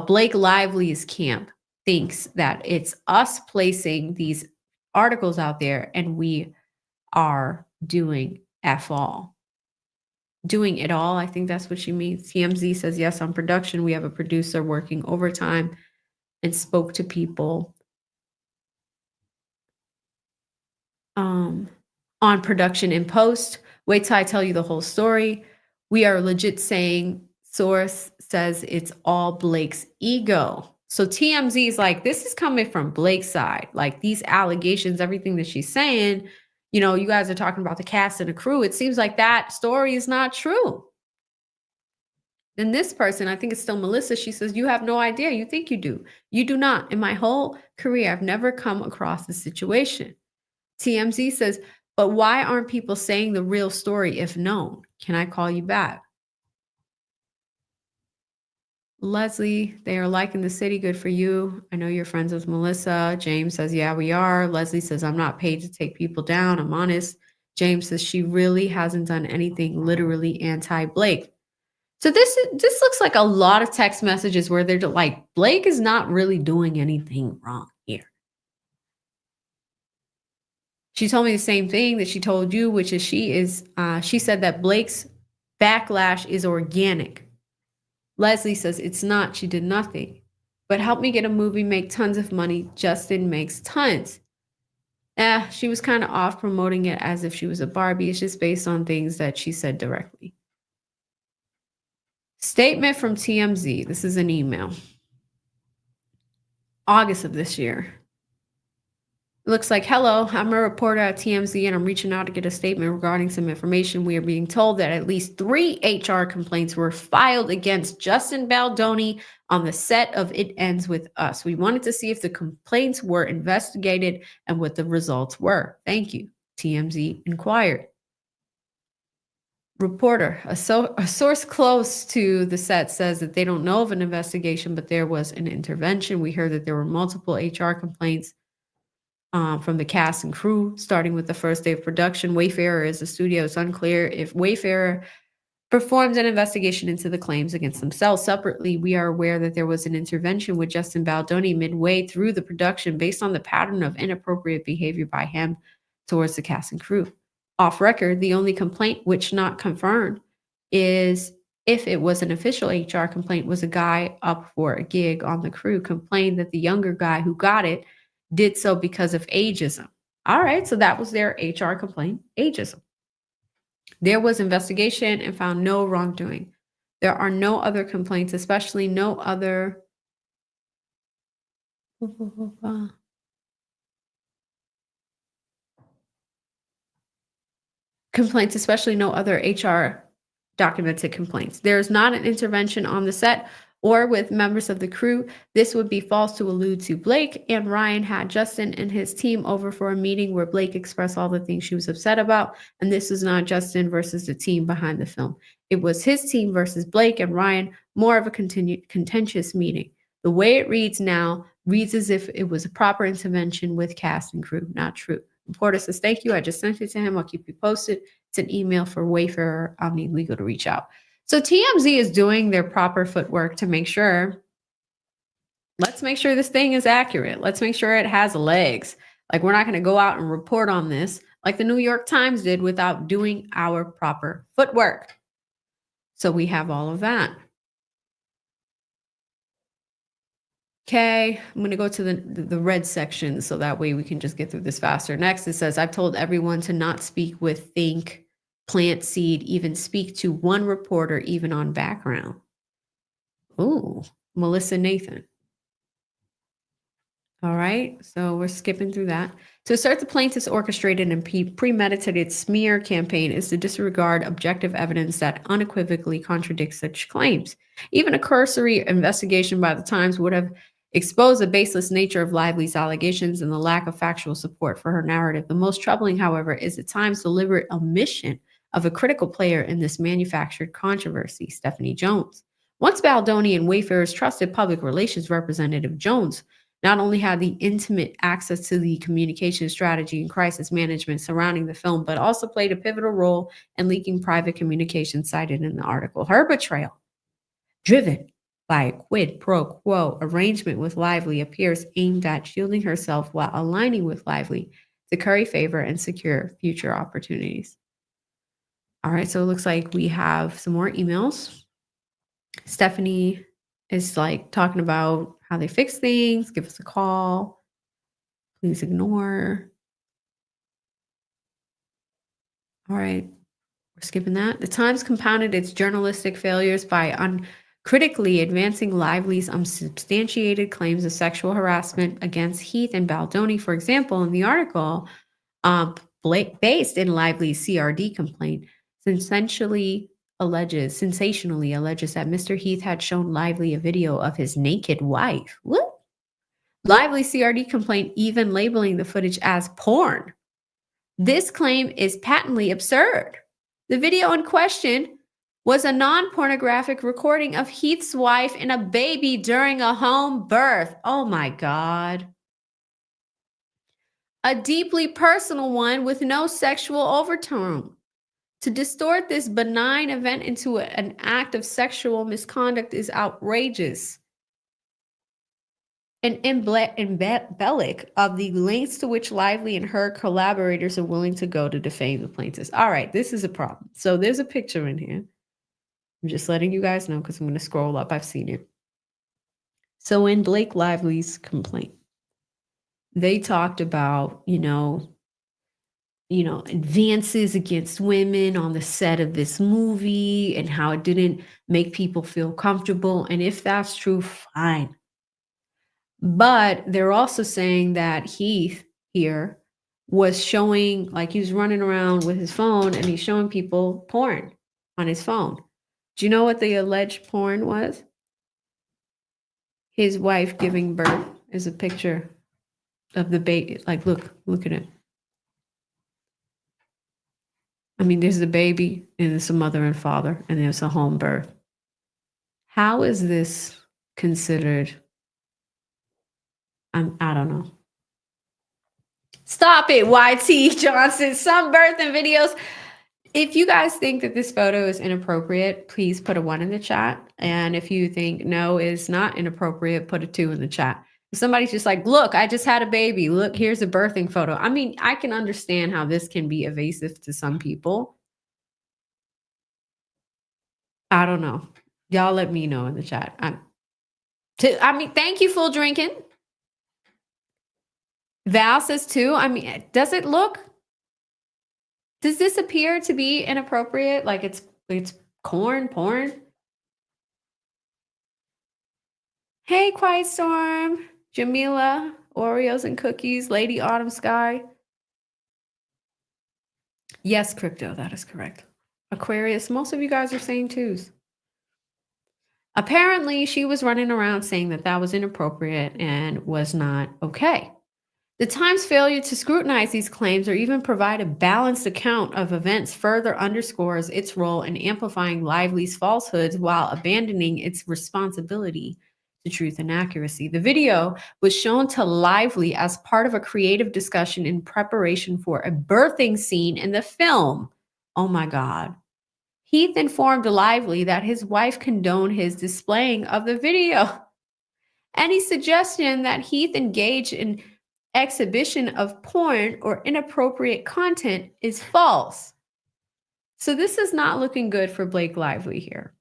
Blake Lively's camp thinks that it's us placing these articles out there, and we are doing F all. Doing it all. I think that's what she means. TMZ says yes, on production, we have a producer working overtime and spoke to people on production and post. Wait till I tell you the whole story. We are legit saying source says it's all Blake's ego. So TMZ is like, this is coming from Blake's side. Like these allegations, everything that she's saying, you guys are talking about the cast and the crew. It seems like that story is not true. Then this person, I think it's still Melissa, she says, you have no idea. You think you do. You do not. In my whole career, I've never come across this situation. TMZ says, but why aren't people saying the real story if known? Can I call you back? Leslie, they are liking the city. Good for you. I know you're friends with Melissa. James says, yeah, we are. Leslie says, I'm not paid to take people down. I'm honest. James says, she really hasn't done anything literally anti-Blake. So this looks like a lot of text messages where they're like, Blake is not really doing anything wrong here. She told me the same thing that she told you, which is she said that Blake's backlash is organic. Leslie says it's not. She did nothing. But help me get a movie, make tons of money. Justin makes tons. She was kind of off promoting it as if she was a Barbie. It's just based on things that she said directly. Statement from TMZ. This is an email. August of this year. It looks like, hello, I'm a reporter at TMZ and I'm reaching out to get a statement regarding some information. We are being told that at least 3 HR complaints were filed against Justin Baldoni on the set of It Ends With Us. We wanted to see if the complaints were investigated and what the results were. Thank you. TMZ inquired. Reporter, a source close to the set says that they don't know of an investigation, but there was an intervention. We heard that there were multiple HR complaints from the cast and crew, starting with the first day of production. Wayfarer is the studio. It's unclear if Wayfarer performed an investigation into the claims against themselves. Separately, we are aware that there was an intervention with Justin Baldoni midway through the production based on the pattern of inappropriate behavior by him towards the cast and crew. Off record, the only complaint, which not confirmed, is if it was an official HR complaint, was a guy up for a gig on the crew complained that the younger guy who got it did so because of ageism. All right, so that was their HR complaint, ageism. There was investigation and found no wrongdoing. There are no other complaints, especially no other complaints, especially no other HR documented complaints. There is not an intervention on the set or with members of the crew. This would be false to allude to Blake, and Ryan had Justin and his team over for a meeting where Blake expressed all the things she was upset about, and this was not Justin versus the team behind the film. It was his team versus Blake and Ryan, more of a contentious meeting. The way it reads now reads as if it was a proper intervention with cast and crew. Not true. Reporter says, thank you. I just sent it to him. I'll keep you posted. It's an email for Wayfarer Omni Legal to reach out. So TMZ is doing their proper footwork to make sure, let's make sure this thing is accurate. Let's make sure it has legs. Like, we're not going to go out and report on this like the New York Times did without doing our proper footwork. So we have all of that. Okay, I'm going to go to the red section so that way we can just get through this faster. Next, it says, I've told everyone to not speak with think, plant seed, even speak to one reporter, even on background. Ooh, Melissa Nathan. All right, so we're skipping through that. To assert the plaintiff's orchestrated and premeditated smear campaign is to disregard objective evidence that unequivocally contradicts such claims. Even a cursory investigation by the Times would have exposed the baseless nature of Lively's allegations and the lack of factual support for her narrative. The most troubling, however, is the Times' deliberate omission of a critical player in this manufactured controversy, Stephanie Jones. Once Baldoni and Wayfarer's trusted public relations representative, Jones not only had the intimate access to the communication strategy and crisis management surrounding the film, but also played a pivotal role in leaking private communication cited in the article. Her betrayal, driven by a quid pro quo arrangement with Lively, appears aimed at shielding herself while aligning with Lively to curry favor and secure future opportunities. All right, so it looks like we have some more emails. Stephanie is like talking about how they fix things. Give us a call. Please ignore. All right, we're skipping that. The Times compounded its journalistic failures by uncritically advancing Lively's unsubstantiated claims of sexual harassment against Heath and Baldoni. For example, in the article, based in Lively's CRD complaint, sensationally alleges that Mr. Heath had shown Lively a video of his naked wife. What? Lively CRD complaint even labeling the footage as porn. This claim is patently absurd. The video in question was a non-pornographic recording of Heath's wife and a baby during a home birth. Oh my God. A deeply personal one with no sexual overtone. To distort this benign event into an act of sexual misconduct is outrageous and embellic of the lengths to which Lively and her collaborators are willing to go to defame the plaintiffs. All right, this is a problem. So there's a picture in here. I'm just letting you guys know because I'm going to scroll up. I've seen it. So in Blake Lively's complaint, they talked about, advances against women on the set of this movie and how it didn't make people feel comfortable. And if that's true, fine. But they're also saying that Heath here was showing, like, he was running around with his phone and he's showing people porn on his phone. Do you know what the alleged porn was? His wife giving birth is a picture of the baby. Like, look at it. I mean, there's the baby and there's a mother and father and there's a home birth. How is this considered? I don't know. Stop it, YT Johnson. Some birthing videos. If you guys think that this photo is inappropriate, please put a 1 in the chat. And if you think no, it's not inappropriate, put a 2 in the chat. If somebody's just like, look, I just had a baby. Look, here's a birthing photo. I mean, I can understand how this can be evasive to some people. I don't know. Y'all let me know in the chat. Thank you, Full Drinking. Val says 2. I mean, does this appear to be inappropriate? Like it's porn? Hey, Quiet Storm, Jamila, Oreos and Cookies, Lady Autumn Sky. Yes, Crypto, that is correct. Aquarius, most of you guys are saying 2s. Apparently, she was running around saying that that was inappropriate and was not okay. The Times' failure to scrutinize these claims or even provide a balanced account of events further underscores its role in amplifying Lively's falsehoods while abandoning its responsibility to truth and accuracy. The video was shown to Lively as part of a creative discussion in preparation for a birthing scene in the film. Oh my God. Heath informed Lively that his wife condoned his displaying of the video. Any suggestion that Heath engaged in exhibition of porn or inappropriate content is false. So this is not looking good for Blake Lively here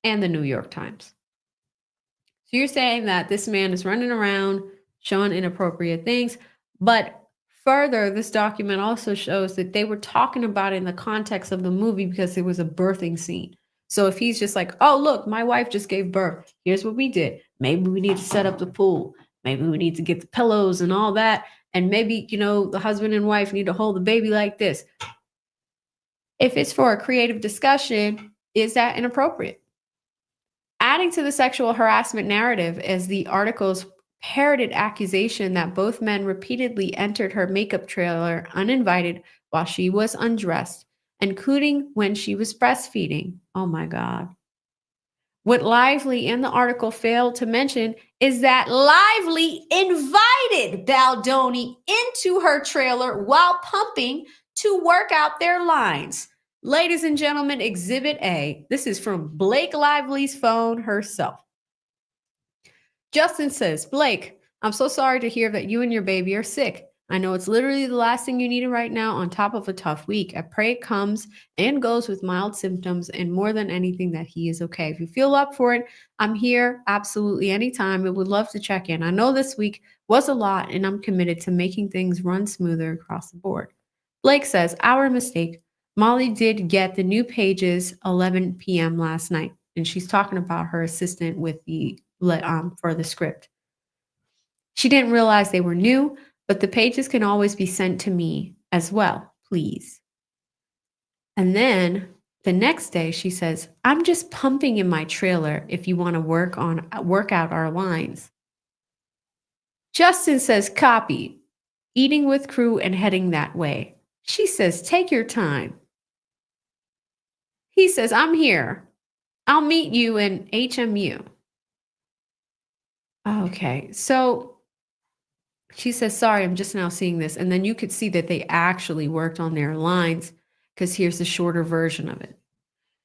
and the New York Times. So you're saying that this man is running around showing inappropriate things, but further, this document also shows that they were talking about it in the context of the movie because it was a birthing scene. So if he's just like, oh, look, my wife just gave birth. Here's what we did. Maybe we need to set up the pool. Maybe we need to get the pillows and all that. And maybe, the husband and wife need to hold the baby like this. If it's for a creative discussion, is that inappropriate? Adding to the sexual harassment narrative is the article's parroted accusation that both men repeatedly entered her makeup trailer uninvited while she was undressed, including when she was breastfeeding. Oh my God. What Lively in the article failed to mention is that Lively invited Baldoni into her trailer while pumping to work out their lines. Ladies and gentlemen, Exhibit A. This is from Blake Lively's phone herself. Justin says, Blake, I'm so sorry to hear that you and your baby are sick. I know it's literally the last thing you need right now on top of a tough week. I pray it comes and goes with mild symptoms and more than anything that he is okay. If you feel up for it, I'm here absolutely anytime. I would love to check in. I know this week was a lot and I'm committed to making things run smoother across the board. Blake says, our mistake. Molly did get the new pages 11 p.m. last night, and she's talking about her assistant with the for the script. She didn't realize they were new, but the pages can always be sent to me as well, please. And then the next day she says, I'm just pumping in my trailer if you want to work out our lines. Justin says, copy, eating with crew and heading that way. She says, take your time. He says, I'm here. I'll meet you in HMU. Okay, so she says, sorry, I'm just now seeing this. And then you could see that they actually worked on their lines because here's the shorter version of it.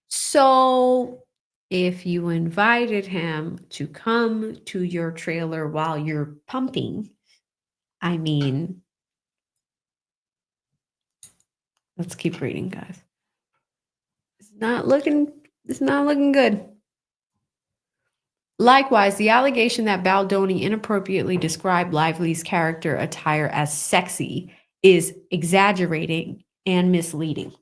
So if you invited him to come to your trailer while you're pumping, I mean, let's keep reading, guys. It's not looking good. Likewise, the allegation that Baldoni inappropriately described Lively's character attire as sexy is exaggerating and misleading.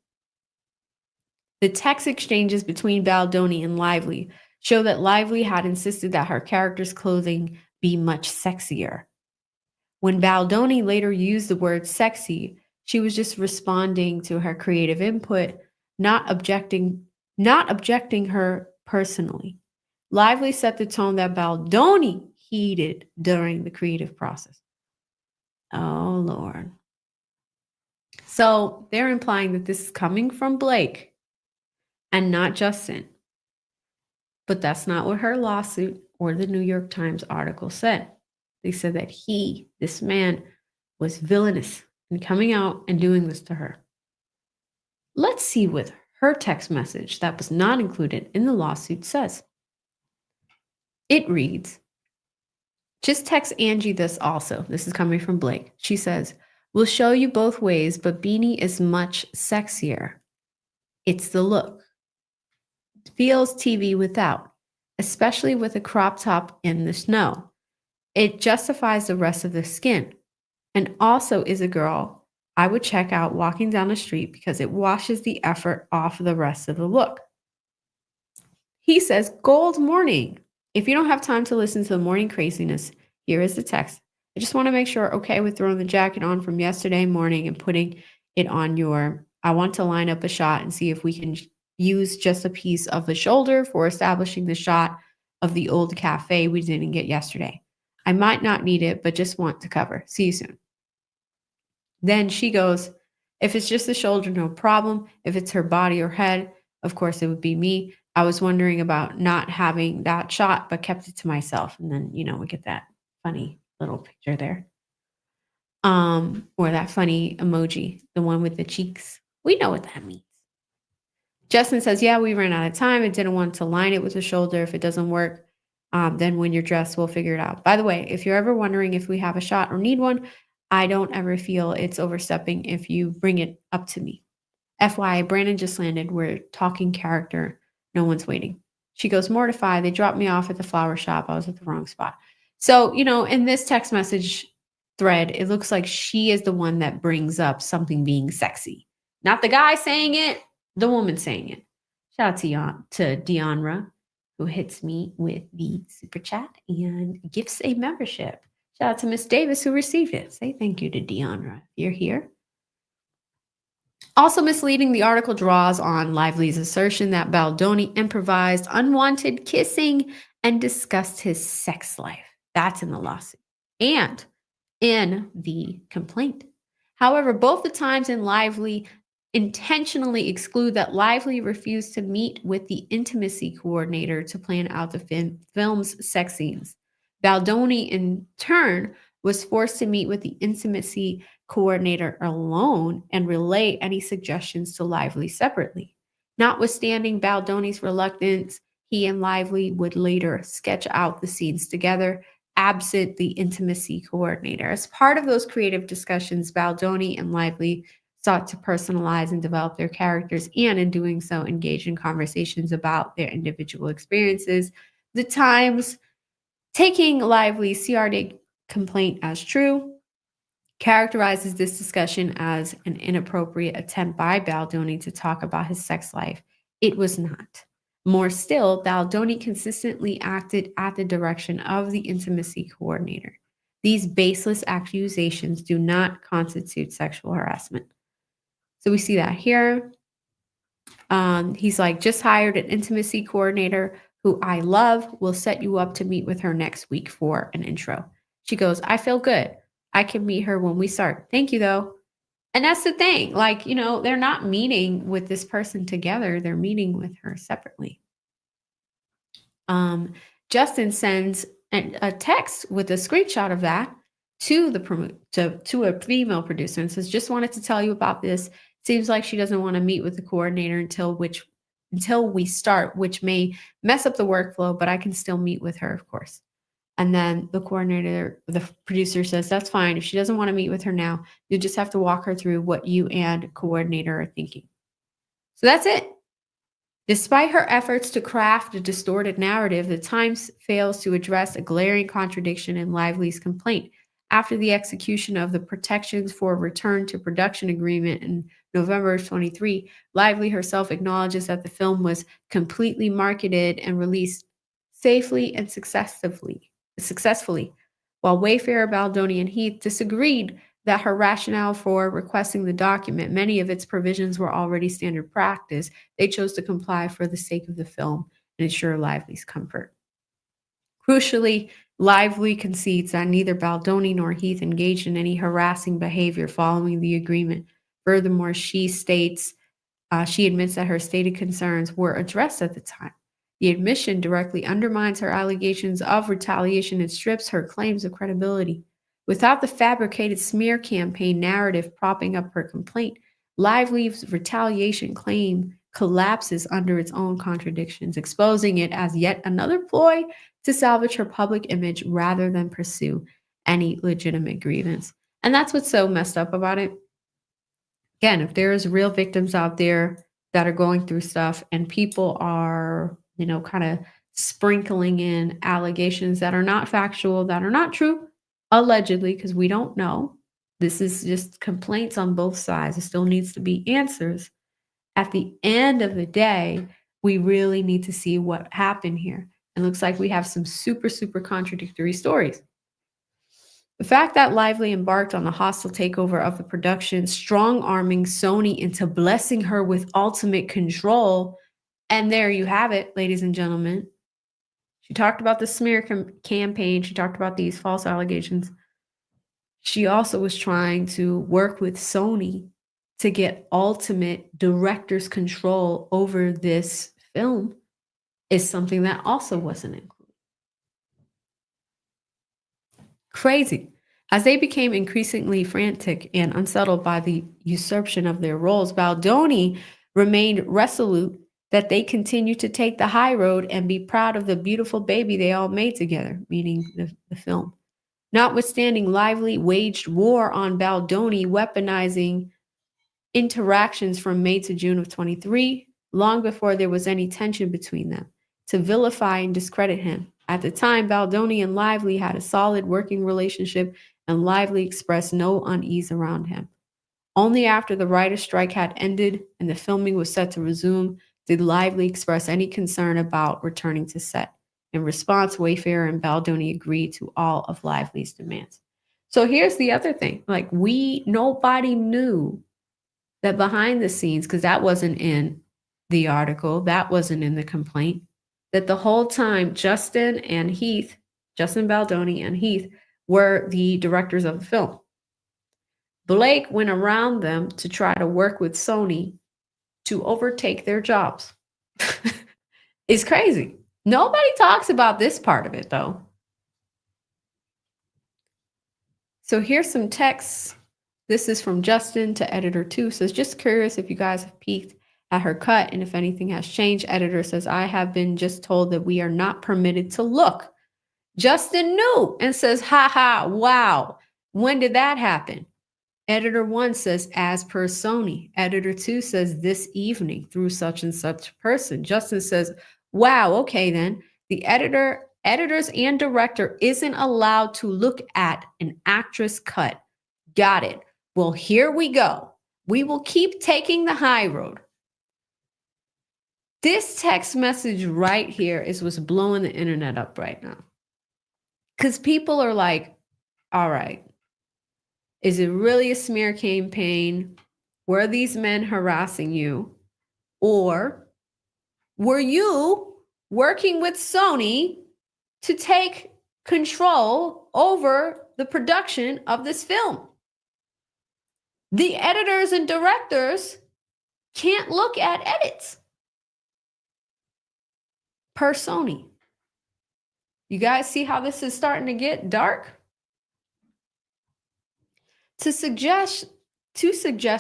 The text exchanges between Baldoni and Lively show that Lively had insisted that her character's clothing be much sexier. When Baldoni later used the word sexy, she was just responding to her creative input, not objecting her personally. Lively set the tone that Baldoni heeded during the creative process. Oh, Lord. So they're implying that this is coming from Blake and not Justin. But that's not what her lawsuit or the New York Times article said. They said that this man, was villainous in coming out and doing this to her. Let's see what her text message that was not included in the lawsuit says. It reads, just text Angie this also. This is coming from Blake. She says, we'll show you both ways, but Beanie is much sexier. It's the look. It feels TV without, especially with a crop top in the snow. It justifies the rest of the skin and also is a girl I would check out walking down the street because it washes the effort off the rest of the look. He says, gold morning. If you don't have time to listen to the morning craziness, here is the text. I just want to make sure, okay, with throwing the jacket on from yesterday morning and putting it on I want to line up a shot and see if we can use just a piece of the shoulder for establishing the shot of the old cafe we didn't get yesterday. I might not need it, but just want to cover. See you soon. Then she goes, if it's just the shoulder, no problem. If it's her body or head, of course it would be me. I was wondering about not having that shot, but kept it to myself. And then, we get that funny little picture there. Or that funny emoji, the one with the cheeks. We know what that means. Justin says, yeah, we ran out of time. I didn't want to line it with the shoulder. If it doesn't work, then when you're dressed, we'll figure it out. By the way, if you're ever wondering if we have a shot or need one, I don't ever feel it's overstepping if you bring it up to me. FYI, Brandon just landed. We're talking character. No one's waiting. She goes, mortified. They dropped me off at the flower shop. I was at the wrong spot. So, in this text message thread, it looks like she is the one that brings up something being sexy. Not the guy saying it, the woman saying it. Shout out to Deonra, who hits me with the super chat and gifts a membership. Shout out to Miss Davis, who received it. Say thank you to Deonra if you're here. Also misleading, the article draws on Lively's assertion that Baldoni improvised unwanted kissing and discussed his sex life. That's in the lawsuit and in the complaint. However, both the Times and Lively intentionally exclude that Lively refused to meet with the intimacy coordinator to plan out the film's sex scenes. Baldoni, in turn, was forced to meet with the intimacy coordinator alone and relay any suggestions to Lively separately. Notwithstanding Baldoni's reluctance, he and Lively would later sketch out the scenes together, absent the intimacy coordinator. As part of those creative discussions, Baldoni and Lively sought to personalize and develop their characters, and in doing so, engage in conversations about their individual experiences. The Times, taking Lively's CRD complaint as true, characterizes this discussion as an inappropriate attempt by Baldoni to talk about his sex life. It was not. More still, Baldoni consistently acted at the direction of the intimacy coordinator. These baseless accusations do not constitute sexual harassment. So we see that here. He's like, just hired an intimacy coordinator who I love. Will set you up to meet with her next week for an intro. She goes, I feel good. I can meet her when we start. Thank you, though. And that's the thing. Like, they're not meeting with this person together. They're meeting with her separately. Justin sends a text with a screenshot of that to a female producer and says, just wanted to tell you about this. Seems like she doesn't want to meet with the coordinator until we start, which may mess up the workflow, but I can still meet with her, of course. And then the producer says, that's fine. If she doesn't want to meet with her now, you just have to walk her through what you and coordinator are thinking. So that's it. Despite her efforts to craft a distorted narrative, the Times fails to address a glaring contradiction in Lively's complaint. After the execution of the protections for return to production agreement in November of 23, Lively herself acknowledges that the film was completely marketed and released safely and successfully, while Wayfarer, Baldoni, and Heath disagreed that her rationale for requesting the document, many of its provisions were already standard practice. They chose to comply for the sake of the film and ensure Lively's comfort. Crucially, Lively concedes that neither Baldoni nor Heath engaged in any harassing behavior following the agreement. Furthermore, she admits that her stated concerns were addressed at the time. The admission directly undermines her allegations of retaliation and strips her claims of credibility. Without the fabricated smear campaign narrative propping up her complaint, Lively's retaliation claim collapses under its own contradictions, exposing it as yet another ploy to salvage her public image rather than pursue any legitimate grievance. And that's what's so messed up about it. Again, if there's real victims out there that are going through stuff and people are, kind of sprinkling in allegations that are not factual, that are not true, allegedly, because we don't know. This is just complaints on both sides. It still needs to be answers. At the end of the day, we really need to see what happened here. It looks like we have some super, super contradictory stories. The fact that Lively embarked on the hostile takeover of the production, strong-arming Sony into blessing her with ultimate control, And there you have it, ladies and gentlemen. She talked about the smear campaign. She talked about these false allegations. She also was trying to work with Sony to get ultimate director's control over this film, is something that also wasn't included. Crazy. As they became increasingly frantic and unsettled by the usurpation of their roles, Baldoni remained resolute that they continued to take the high road and be proud of the beautiful baby they all made together, meaning the film. Notwithstanding, Lively waged war on Baldoni, weaponizing interactions from May to June of 23, long before there was any tension between them, to vilify and discredit him. At the time, Baldoni and Lively had a solid working relationship, and Lively expressed no unease around him. Only after the writer's strike had ended and the filming was set to resume did Lively express any concern about returning to set. In response, Wayfarer and Baldoni agreed to all of Lively's demands. So here's the other thing. Like, nobody knew that behind the scenes, because that wasn't in the article, that wasn't in the complaint, that the whole time Justin Baldoni and Heath were the directors of the film. Blake went around them to try to work with Sony to overtake their jobs. It's crazy. Nobody talks about this part of it, though. So here's some texts. This is from Justin to editor 2. Says, just curious if you guys have peeked at her cut and if anything has changed. Editor says, I have been just told that we are not permitted to look. Justin knew and says, ha ha, wow. When did that happen? Editor 1 says, as per Sony. Editor 2 says, this evening through such and such person. Justin says, wow, okay then. The editors and director isn't allowed to look at an actress cut. Got it. Well, here we go. We will keep taking the high road. This text message right here is what's blowing the internet up right now. Because people are like, all right, is it really a smear campaign? Were these men harassing you? Or were you working with Sony to take control over the production of this film? The editors and directors can't look at edits per Sony. You guys see how this is starting to get dark? To suggest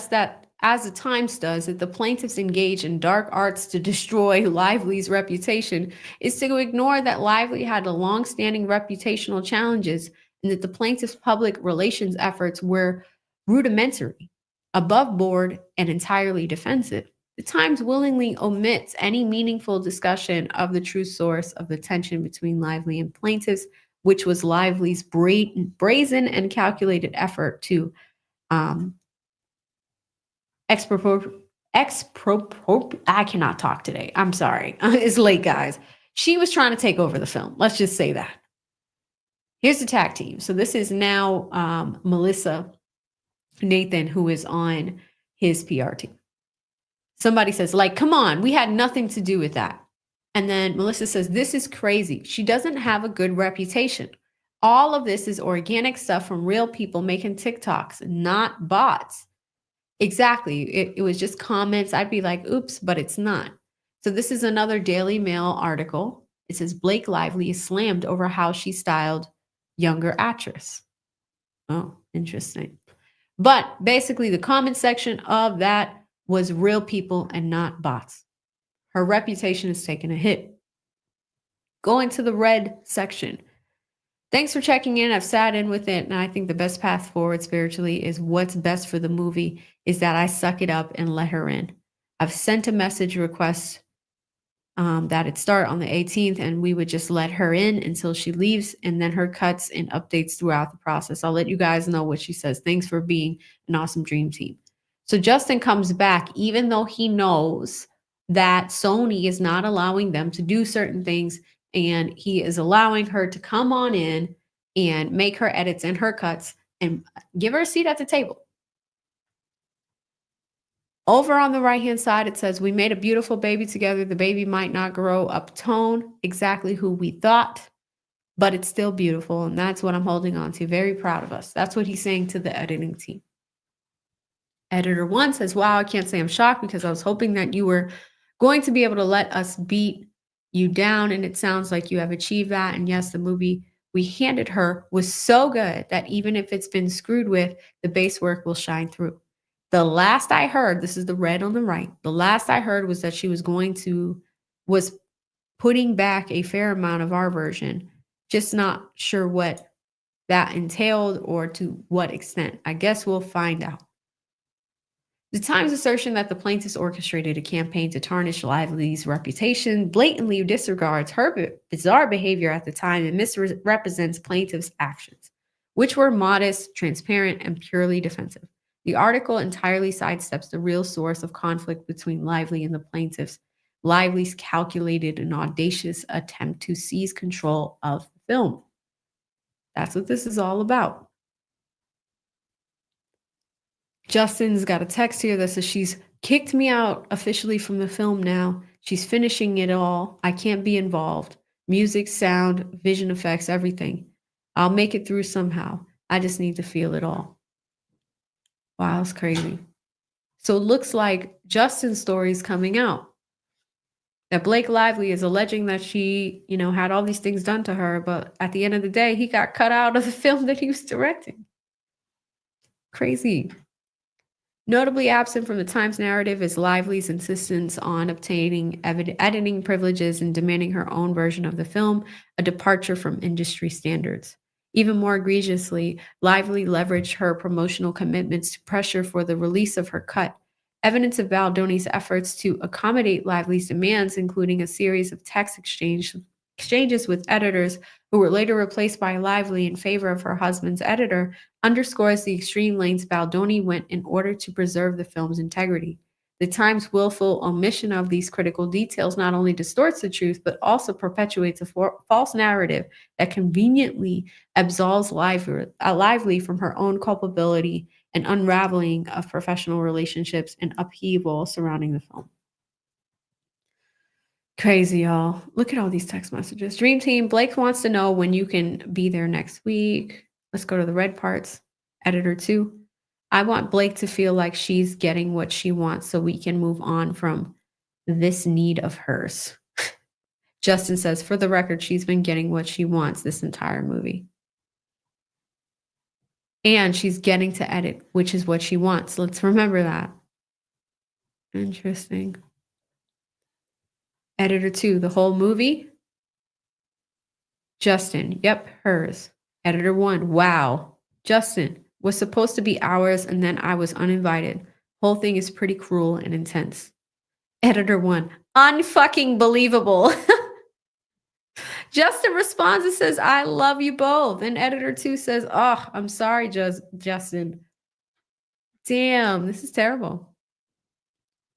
that, as the Times does, that the plaintiffs engage in dark arts to destroy Lively's reputation is to ignore that Lively had a long-standing reputational challenges and that the plaintiff's public relations efforts were rudimentary, above board, and entirely defensive. The Times willingly omits any meaningful discussion of the true source of the tension between Lively and plaintiffs, which was Lively's brazen and calculated effort to I cannot talk today. I'm sorry. It's late, guys. She was trying to take over the film. Let's just say that. Here's the tag team. So this is now Melissa Nathan, who is on his PR team. Somebody says, like, come on, we had nothing to do with that. And then Melissa says, this is crazy. She doesn't have a good reputation. All of this is organic stuff from real people making TikToks, not bots. Exactly. It was just comments. I'd be like, oops, but it's not. So this is another Daily Mail article. It says Blake Lively is slammed over how she styled younger actress. Oh, interesting. But basically the comment section of that was real people and not bots. Her reputation is taking a hit. Going to the red section. Thanks for checking in. I've sat in with it, and I think the best path forward spiritually is what's best for the movie is that I suck it up and let her in. I've sent a message request that it start on the 18th, and we would just let her in until she leaves, and then her cuts and updates throughout the process. I'll let you guys know what she says. Thanks for being an awesome dream team. So Justin comes back, even though he knows that Sony is not allowing them to do certain things, and he is allowing her to come on in and make her edits and her cuts and give her a seat at the table. Over on the right-hand side, it says, we made a beautiful baby together. The baby might not grow up tone exactly who we thought, but it's still beautiful. And that's what I'm holding on to. Very proud of us. That's what he's saying to the editing team. Editor 1 says, wow, I can't say I'm shocked because I was hoping that you were going to be able to let us beat you down. And it sounds like you have achieved that. And yes, the movie we handed her was so good that even if it's been screwed with, the base work will shine through. The last I heard, this is the red on the right, the last I heard was that she was was putting back a fair amount of our version, just not sure what that entailed or to what extent. I guess we'll find out. The Times assertion that the plaintiffs orchestrated a campaign to tarnish Lively's reputation blatantly disregards her bizarre behavior at the time and misrepresents plaintiffs' actions, which were modest, transparent, and purely defensive. The article entirely sidesteps the real source of conflict between Lively and the plaintiffs, Lively's calculated and audacious attempt to seize control of the film. That's what this is all about. Justin's got a text here that says she's kicked me out officially from the film now. She's finishing it all. I can't be involved. Music, sound, vision effects, everything. I'll make it through somehow. I just need to feel it all. Wow, that's crazy. So it looks like Justin's story is coming out. That Blake Lively is alleging that she, had all these things done to her, but at the end of the day, he got cut out of the film that he was directing. Crazy. Notably absent from the Times narrative is Lively's insistence on obtaining editing privileges and demanding her own version of the film, a departure from industry standards. Even more egregiously, Lively leveraged her promotional commitments to pressure for the release of her cut. Evidence of Baldoni's efforts to accommodate Lively's demands, including a series of text exchanges with editors who were later replaced by Lively in favor of her husband's editor, underscores the extreme lengths Baldoni went in order to preserve the film's integrity. The Times' willful omission of these critical details not only distorts the truth, but also perpetuates a false narrative that conveniently absolves Lively from her own culpability and unraveling of professional relationships and upheaval surrounding the film. Crazy, y'all. Look at all these text messages. Dream Team, Blake wants to know when you can be there next week. Let's go to the red parts. Editor 2. I want Blake to feel like she's getting what she wants so we can move on from this need of hers. Justin says, for the record, she's been getting what she wants this entire movie. And she's getting to edit, which is what she wants. Let's remember that. Interesting. Editor 2, the whole movie? Justin, yep, hers. Editor 1, wow. Justin, was supposed to be ours and then I was uninvited. Whole thing is pretty cruel and intense. Editor 1, unfucking believable. Justin responds and says, I love you both. And editor 2 says, oh, I'm sorry, Justin. Damn, this is terrible.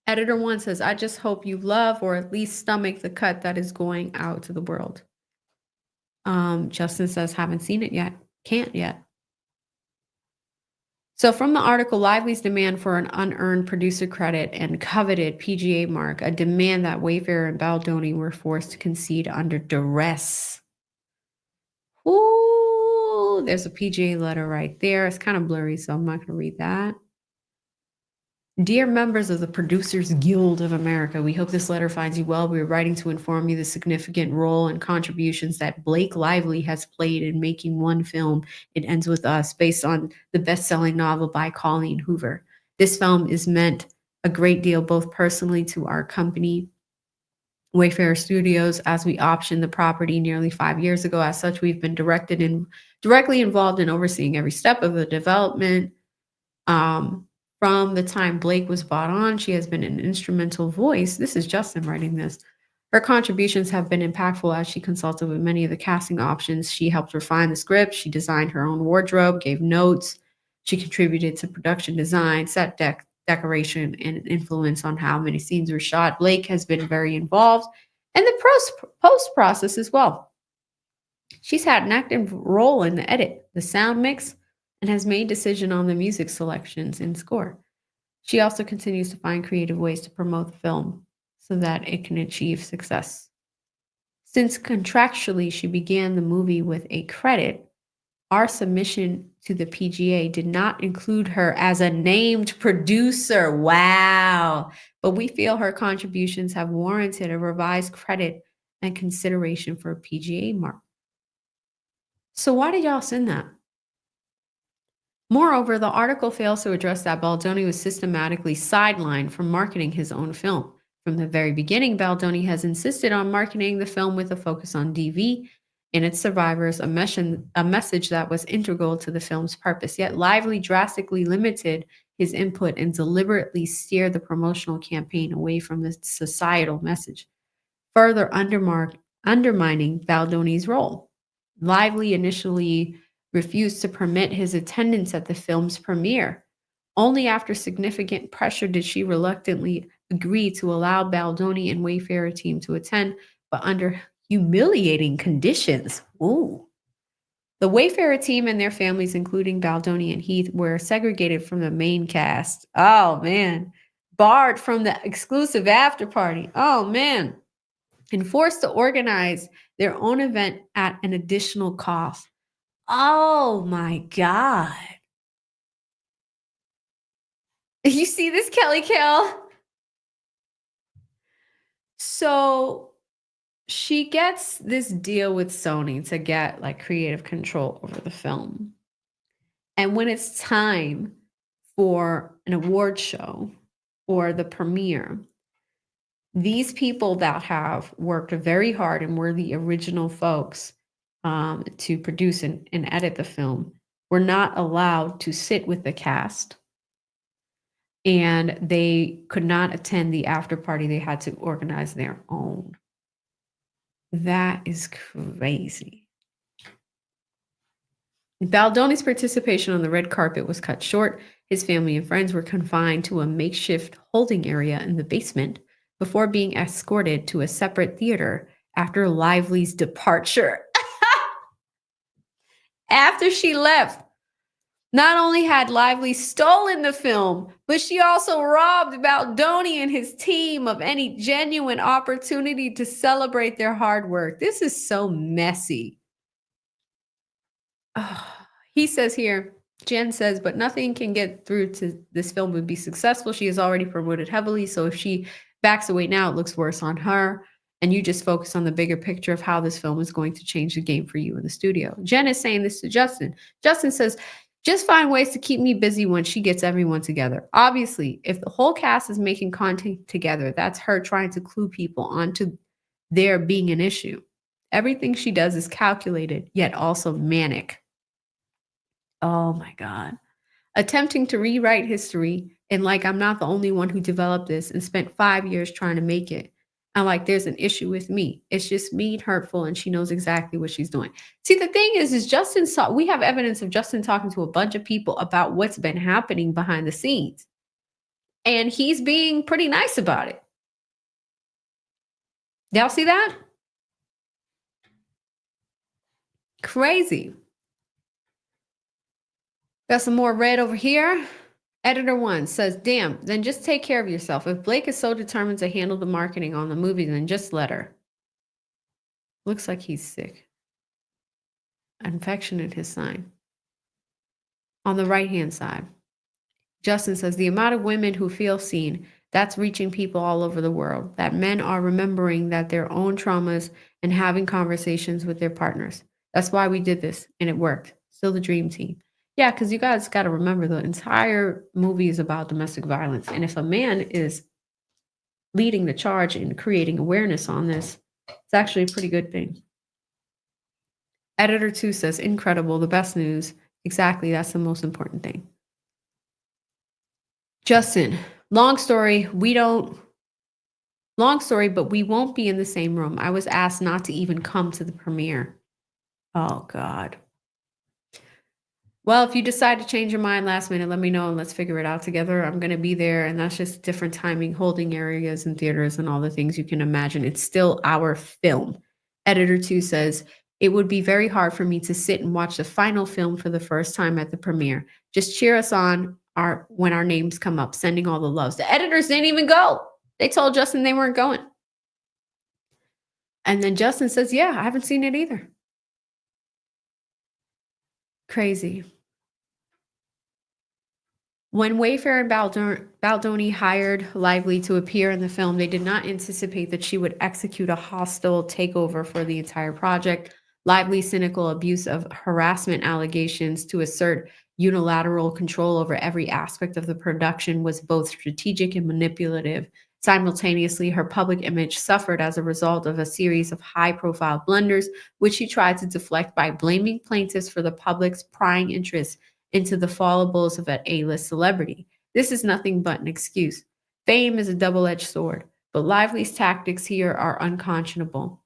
Editor 1 says, I just hope you love or at least stomach the cut that is going out to the world. Justin says, haven't seen it yet. Can't yet. So from the article, Lively's demand for an unearned producer credit and coveted PGA mark, a demand that Wayfair and Baldoni were forced to concede under duress. Ooh, there's a PGA letter right there. It's kind of blurry, so I'm not going to read that. Dear members of the Producers Guild of America, we hope this letter finds you well. We are writing to inform you the significant role and contributions that Blake Lively has played in making one film, It Ends With Us, based on the best-selling novel by Colleen Hoover. This film is meant a great deal both personally to our company, Wayfair Studios, as we optioned the property nearly 5 years ago. As such, we've been directly involved in overseeing every step of the development. From the time Blake was brought on, she has been an instrumental voice. This is Justin writing this. Her contributions have been impactful as she consulted with many of the casting options. She helped refine the script. She designed her own wardrobe, gave notes. She contributed to production design, set decoration, and an influence on how many scenes were shot. Blake has been very involved in the post process as well. She's had an active role in the edit, the sound mix, and has made decision on the music selections and score. She also continues to find creative ways to promote the film so that it can achieve success. Since contractually she began the movie with a credit, our submission to the PGA did not include her as a named producer. Wow. But we feel her contributions have warranted a revised credit and consideration for a PGA mark. So why did y'all send that? Moreover, the article fails to address that Baldoni was systematically sidelined from marketing his own film. From the very beginning, Baldoni has insisted on marketing the film with a focus on DV and its survivors, a message that was integral to the film's purpose, yet Lively drastically limited his input and deliberately steered the promotional campaign away from the societal message, further undermining Baldoni's role. Lively initially refused to permit his attendance at the film's premiere. Only after significant pressure did she reluctantly agree to allow Baldoni and Wayfarer team to attend, but under humiliating conditions. Ooh. The Wayfarer team and their families, including Baldoni and Heath, were segregated from the main cast. Oh, man. Barred from the exclusive after party. Oh, man. And forced to organize their own event at an additional cost. Oh my God. You see this, Kelly Kell? So she gets this deal with Sony to get like creative control over the film. And when it's time for an award show or the premiere, these people that have worked very hard and were the original folks to produce and edit the film were not allowed to sit with the cast, and they could not attend the after party. They had to organize their own. That is crazy. Baldoni's participation on the red carpet was cut short. His family and friends were confined to a makeshift holding area in the basement before being escorted to a separate theater after Lively's departure. After she left, not only had Lively stolen the film, but she also robbed Baldoni and his team of any genuine opportunity to celebrate their hard work. This is so messy. He says here, Jen says, but nothing can get through to this film would be successful. She is already promoted heavily. So if she backs away now, it looks worse on her. And you just focus on the bigger picture of how this film is going to change the game for you in the studio. Jen is saying this to Justin. Justin says, just find ways to keep me busy when she gets everyone together. Obviously, if the whole cast is making content together, that's her trying to clue people onto there being an issue. Everything she does is calculated, yet also manic. Oh my God. Attempting to rewrite history, and like I'm not the only one who developed this and spent 5 years trying to make it. I'm like, there's an issue with me. It's just mean, hurtful, and she knows exactly what she's doing. See, the thing is Justin saw, we have evidence of Justin talking to a bunch of people about what's been happening behind the scenes. And he's being pretty nice about it. Y'all see that? Crazy. Got some more red over here. Editor 1 says, damn, then just take care of yourself. If Blake is so determined to handle the marketing on the movie, then just let her. Looks like he's sick. Infection in his sign. On the right-hand side, Justin says, the amount of women who feel seen, that's reaching people all over the world. That men are remembering that their own traumas and having conversations with their partners. That's why we did this, and it worked. Still the dream team. Yeah, because you guys got to remember the entire movie is about domestic violence. And if a man is leading the charge and creating awareness on this, it's actually a pretty good thing. Editor 2 says, incredible, the best news. Exactly, that's the most important thing. Justin, long story, but we won't be in the same room. I was asked not to even come to the premiere. Oh, God. Well, if you decide to change your mind last minute, let me know and let's figure it out together. I'm going to be there, and that's just different timing, holding areas and theaters and all the things you can imagine. It's still our film. Editor 2 says, it would be very hard for me to sit and watch the final film for the first time at the premiere. Just cheer us on. our names come up, sending all the loves. The editors didn't even go. They told Justin they weren't going. And then Justin says, "Yeah, I haven't seen it either." Crazy. When Wayfair and Baldoni hired Lively to appear in the film, they did not anticipate that she would execute a hostile takeover for the entire project. Lively's cynical abuse of harassment allegations to assert unilateral control over every aspect of the production was both strategic and manipulative. Simultaneously, her public image suffered as a result of a series of high profile blunders, which she tried to deflect by blaming plaintiffs for the public's prying interest into the fallables of an A-list celebrity. This is nothing but an excuse. Fame is a double-edged sword, but Lively's tactics here are unconscionable.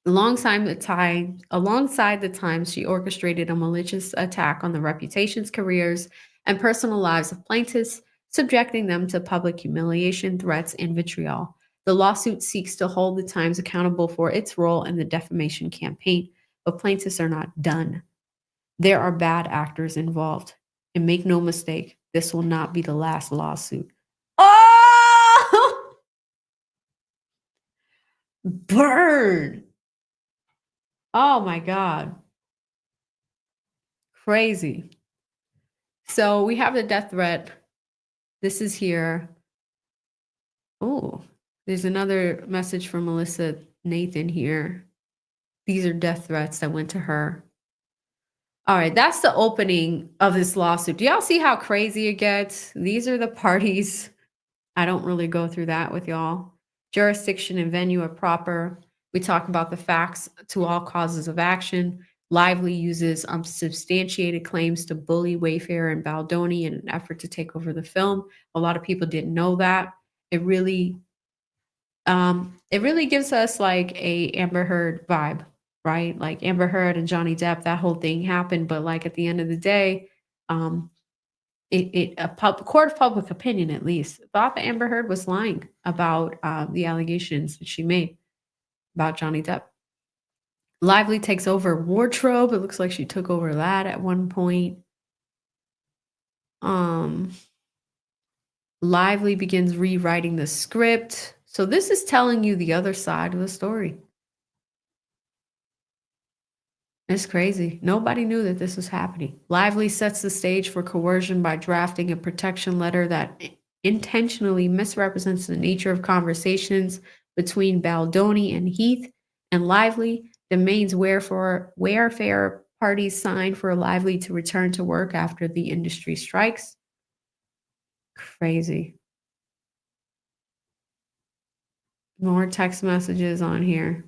Alongside the times she orchestrated a malicious attack on the reputations, careers, and personal lives of plaintiffs, subjecting them to public humiliation, threats, and vitriol. The lawsuit seeks to hold the Times accountable for its role in the defamation campaign, but plaintiffs are not done. There are bad actors involved. And make no mistake, this will not be the last lawsuit. Oh! Burn! Oh my God. Crazy. So we have the death threat. This is here. Oh, there's another message from Melissa Nathan here. These are death threats that went to her. All right, that's the opening of this lawsuit. Do y'all see how crazy it gets? These are the parties. I don't really go through that with y'all. Jurisdiction and venue are proper. We talk about the facts to all causes of action. Lively uses unsubstantiated claims to bully Wayfair and Baldoni in an effort to take over the film. A lot of people didn't know that. It really gives us like a Amber Heard vibe, right? Like Amber Heard and Johnny Depp, that whole thing happened, but like at the end of the day, court of public opinion at least thought that Amber Heard was lying about the allegations that she made about Johnny Depp. Lively takes over wardrobe. It looks like she took over that at one point. Lively begins rewriting the script. So this is telling you the other side of the story. It's crazy. Nobody knew that this was happening. Lively sets the stage for coercion by drafting a protection letter that intentionally misrepresents the nature of conversations between Baldoni and Heath, and Lively demands Wayfair parties sign for Lively to return to work after the industry strikes. Crazy. More text messages on here.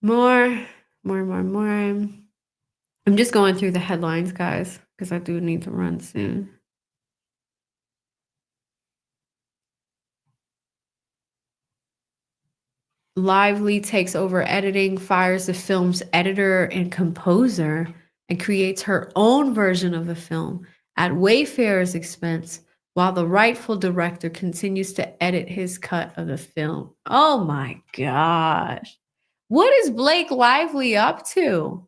More. I'm just going through the headlines, guys, because I do need to run soon. Lively takes over editing, fires the film's editor and composer, and creates her own version of the film at Wayfair's expense, while the rightful director continues to edit his cut of the film. Oh my gosh. What is Blake Lively up to?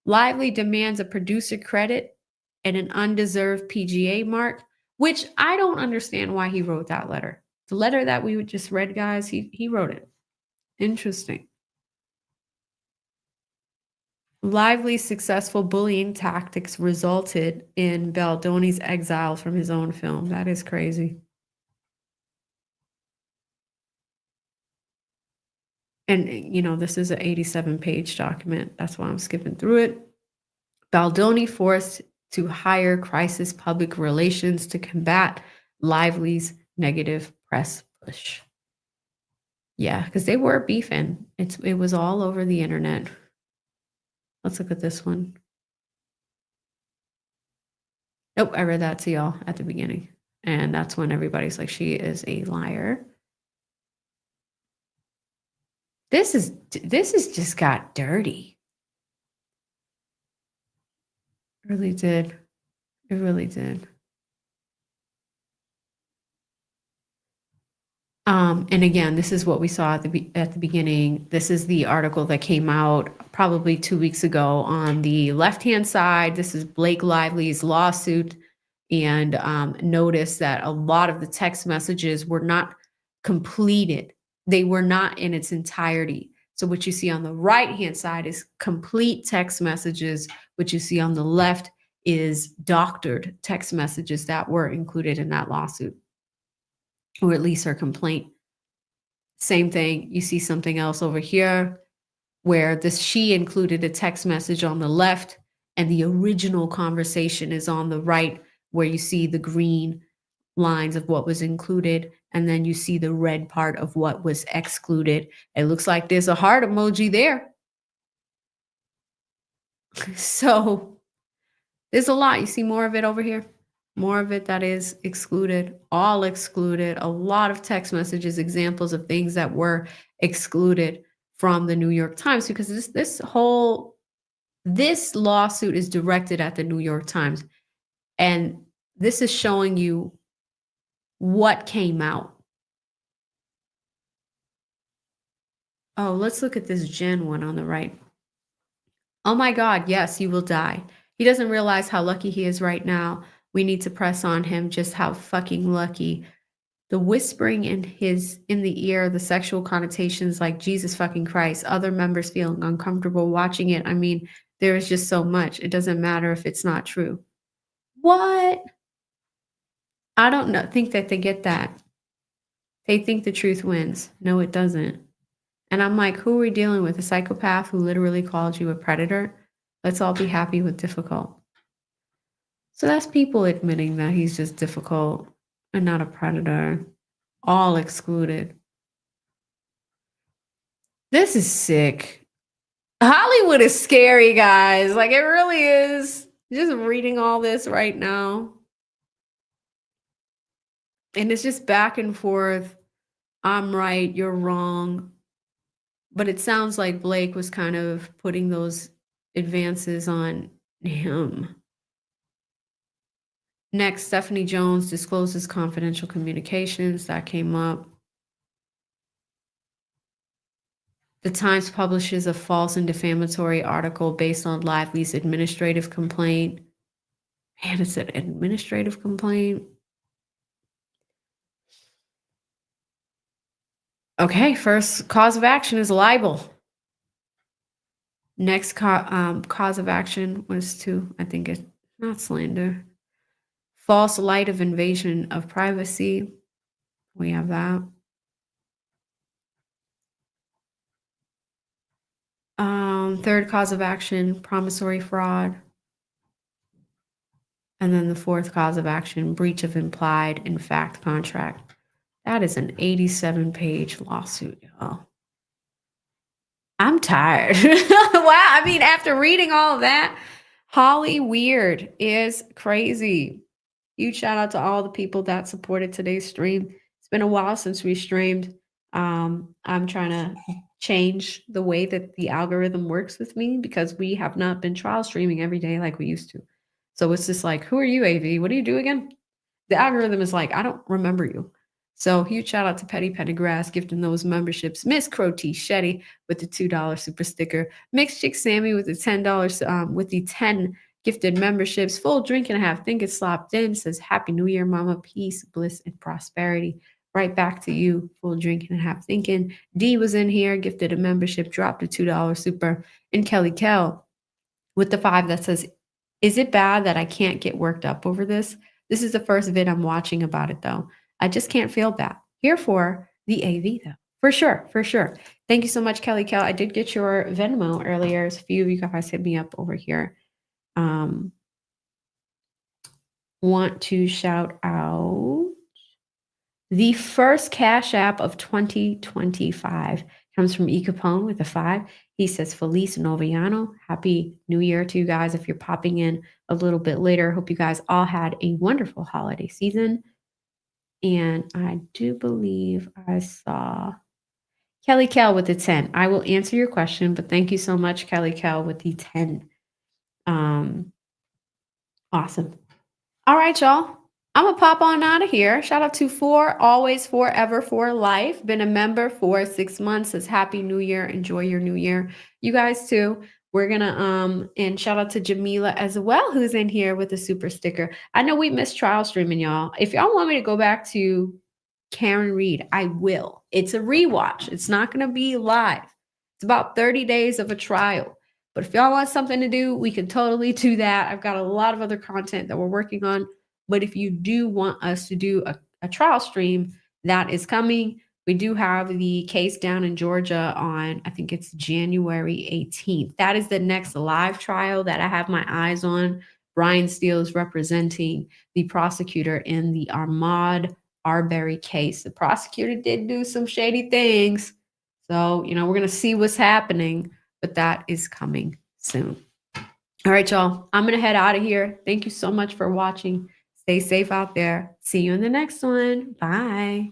Lively demands a producer credit and an undeserved PGA mark, which I don't understand why he wrote that letter. The letter that we just read, guys, he wrote it. Interesting. Lively's successful bullying tactics resulted in Baldoni's exile from his own film. That is crazy. And, this is an 87-page document. That's why I'm skipping through it. Baldoni forced to hire crisis public relations to combat Lively's negative press push. Yeah, because they were beefing. It was all over the internet. Let's look at this one. Nope, I read that to y'all at the beginning. And that's when everybody's like, she is a liar. This is just got dirty. It really did. It really did. And again, this is what we saw at the beginning. This is the article that came out probably 2 weeks ago. On the left-hand side, this is Blake Lively's lawsuit, and notice that a lot of the text messages were not completed. They were not in its entirety. So what you see on the right-hand side is complete text messages. What you see on the left is doctored text messages that were included in that lawsuit, or at least her complaint. Same thing, you see something else over here where she included a text message on the left, and the original conversation is on the right, where you see the green lines of what was included, and then you see the red part of what was excluded. It looks like there's a heart emoji there. So there's a lot. You see more of it over here? More of it that is excluded, all excluded. A lot of text messages, examples of things that were excluded from the New York Times, because this lawsuit is directed at the New York Times, and this is showing you what came out. Oh, let's look at this Jen one on the right. Oh my God, yes, he will die. He doesn't realize how lucky he is right now. We need to press on him just how fucking lucky. The whispering in the ear, the sexual connotations, like Jesus fucking Christ, other members feeling uncomfortable watching it. I mean, there is just so much. It doesn't matter if it's not true. What? I don't know. Think that they get that. They think the truth wins. No, it doesn't. And I'm like, who are we dealing with? A psychopath who literally called you a predator? Let's all be happy with difficult. So that's people admitting that he's just difficult and not a predator. All excluded. This is sick. Hollywood is scary, guys. Like, it really is. Just reading all this right now. And it's just back and forth. I'm right, you're wrong. But it sounds like Blake was kind of putting those advances on him. Next, Stephanie Jones discloses confidential communications. That came up. The Times publishes a false and defamatory article based on Lively's administrative complaint. Man, it's an administrative complaint. Okay, first cause of action is libel. Next cause of action was I think it's not slander. False light of invasion of privacy. We have that. Third cause of action, promissory fraud. And then the fourth cause of action, breach of implied in fact contract. That is an 87-page lawsuit, y'all. I'm tired. Wow. I mean, after reading all of that, Holly Weird is crazy. Huge shout out to all the people that supported today's stream. It's been a while since we streamed. I'm trying to change the way that the algorithm works with me, because we have not been trial streaming every day like we used to. So it's just like, who are you, AV? What do you do again? The algorithm is like, I don't remember you. So huge shout out to Petty Pendergrass gifting those memberships. Miss Crow T Shetty with the $2 super sticker. Mixed Chick Sammy with the $10 with the 10 gifted memberships. Full drink and a half. Think it's slopped in. Says Happy New Year, Mama. Peace, bliss, and prosperity. Right back to you. Full drink and a half thinking. D was in here, gifted a membership, dropped a $2 super. And Kelly Kell with the 5 that says, is it bad that I can't get worked up over this? This is the first vid I'm watching about it, though. I just can't feel bad. Here for the AV, though. For sure, for sure. Thank you so much, Kelly Kell. I did get your Venmo earlier. A few of you guys hit me up over here. Want to shout out the first Cash App of 2025 comes from E. Capone with a 5. He says, Feliz Noviano. Happy New Year to you guys. If you're popping in a little bit later, hope you guys all had a wonderful holiday season. And I do believe I saw Kelly Kell with the 10. I will answer your question, but thank you so much, Kelly Kell, with the 10. Awesome. All right, y'all. I'm gonna pop on out of here. Shout out to For Always Forever for Life. Been a member for 6 months. Says Happy New Year. Enjoy your new year. You guys too. We're gonna and shout out to Jamila as well, who's in here with a super sticker. I know we missed trial streaming, y'all. If y'all want me to go back to Karen Reed, I will. It's a rewatch. It's not gonna be live. It's about 30 days of a trial. But if y'all want something to do, we can totally do that. I've got a lot of other content that we're working on. But if you do want us to do a trial stream, that is coming. We do have the case down in Georgia on, I think it's January 18th. That is the next live trial that I have my eyes on. Brian Steele is representing the prosecutor in the Ahmaud Arbery case. The prosecutor did do some shady things. So, we're going to see what's happening, but that is coming soon. All right, y'all. I'm going to head out of here. Thank you so much for watching. Stay safe out there. See you in the next one. Bye.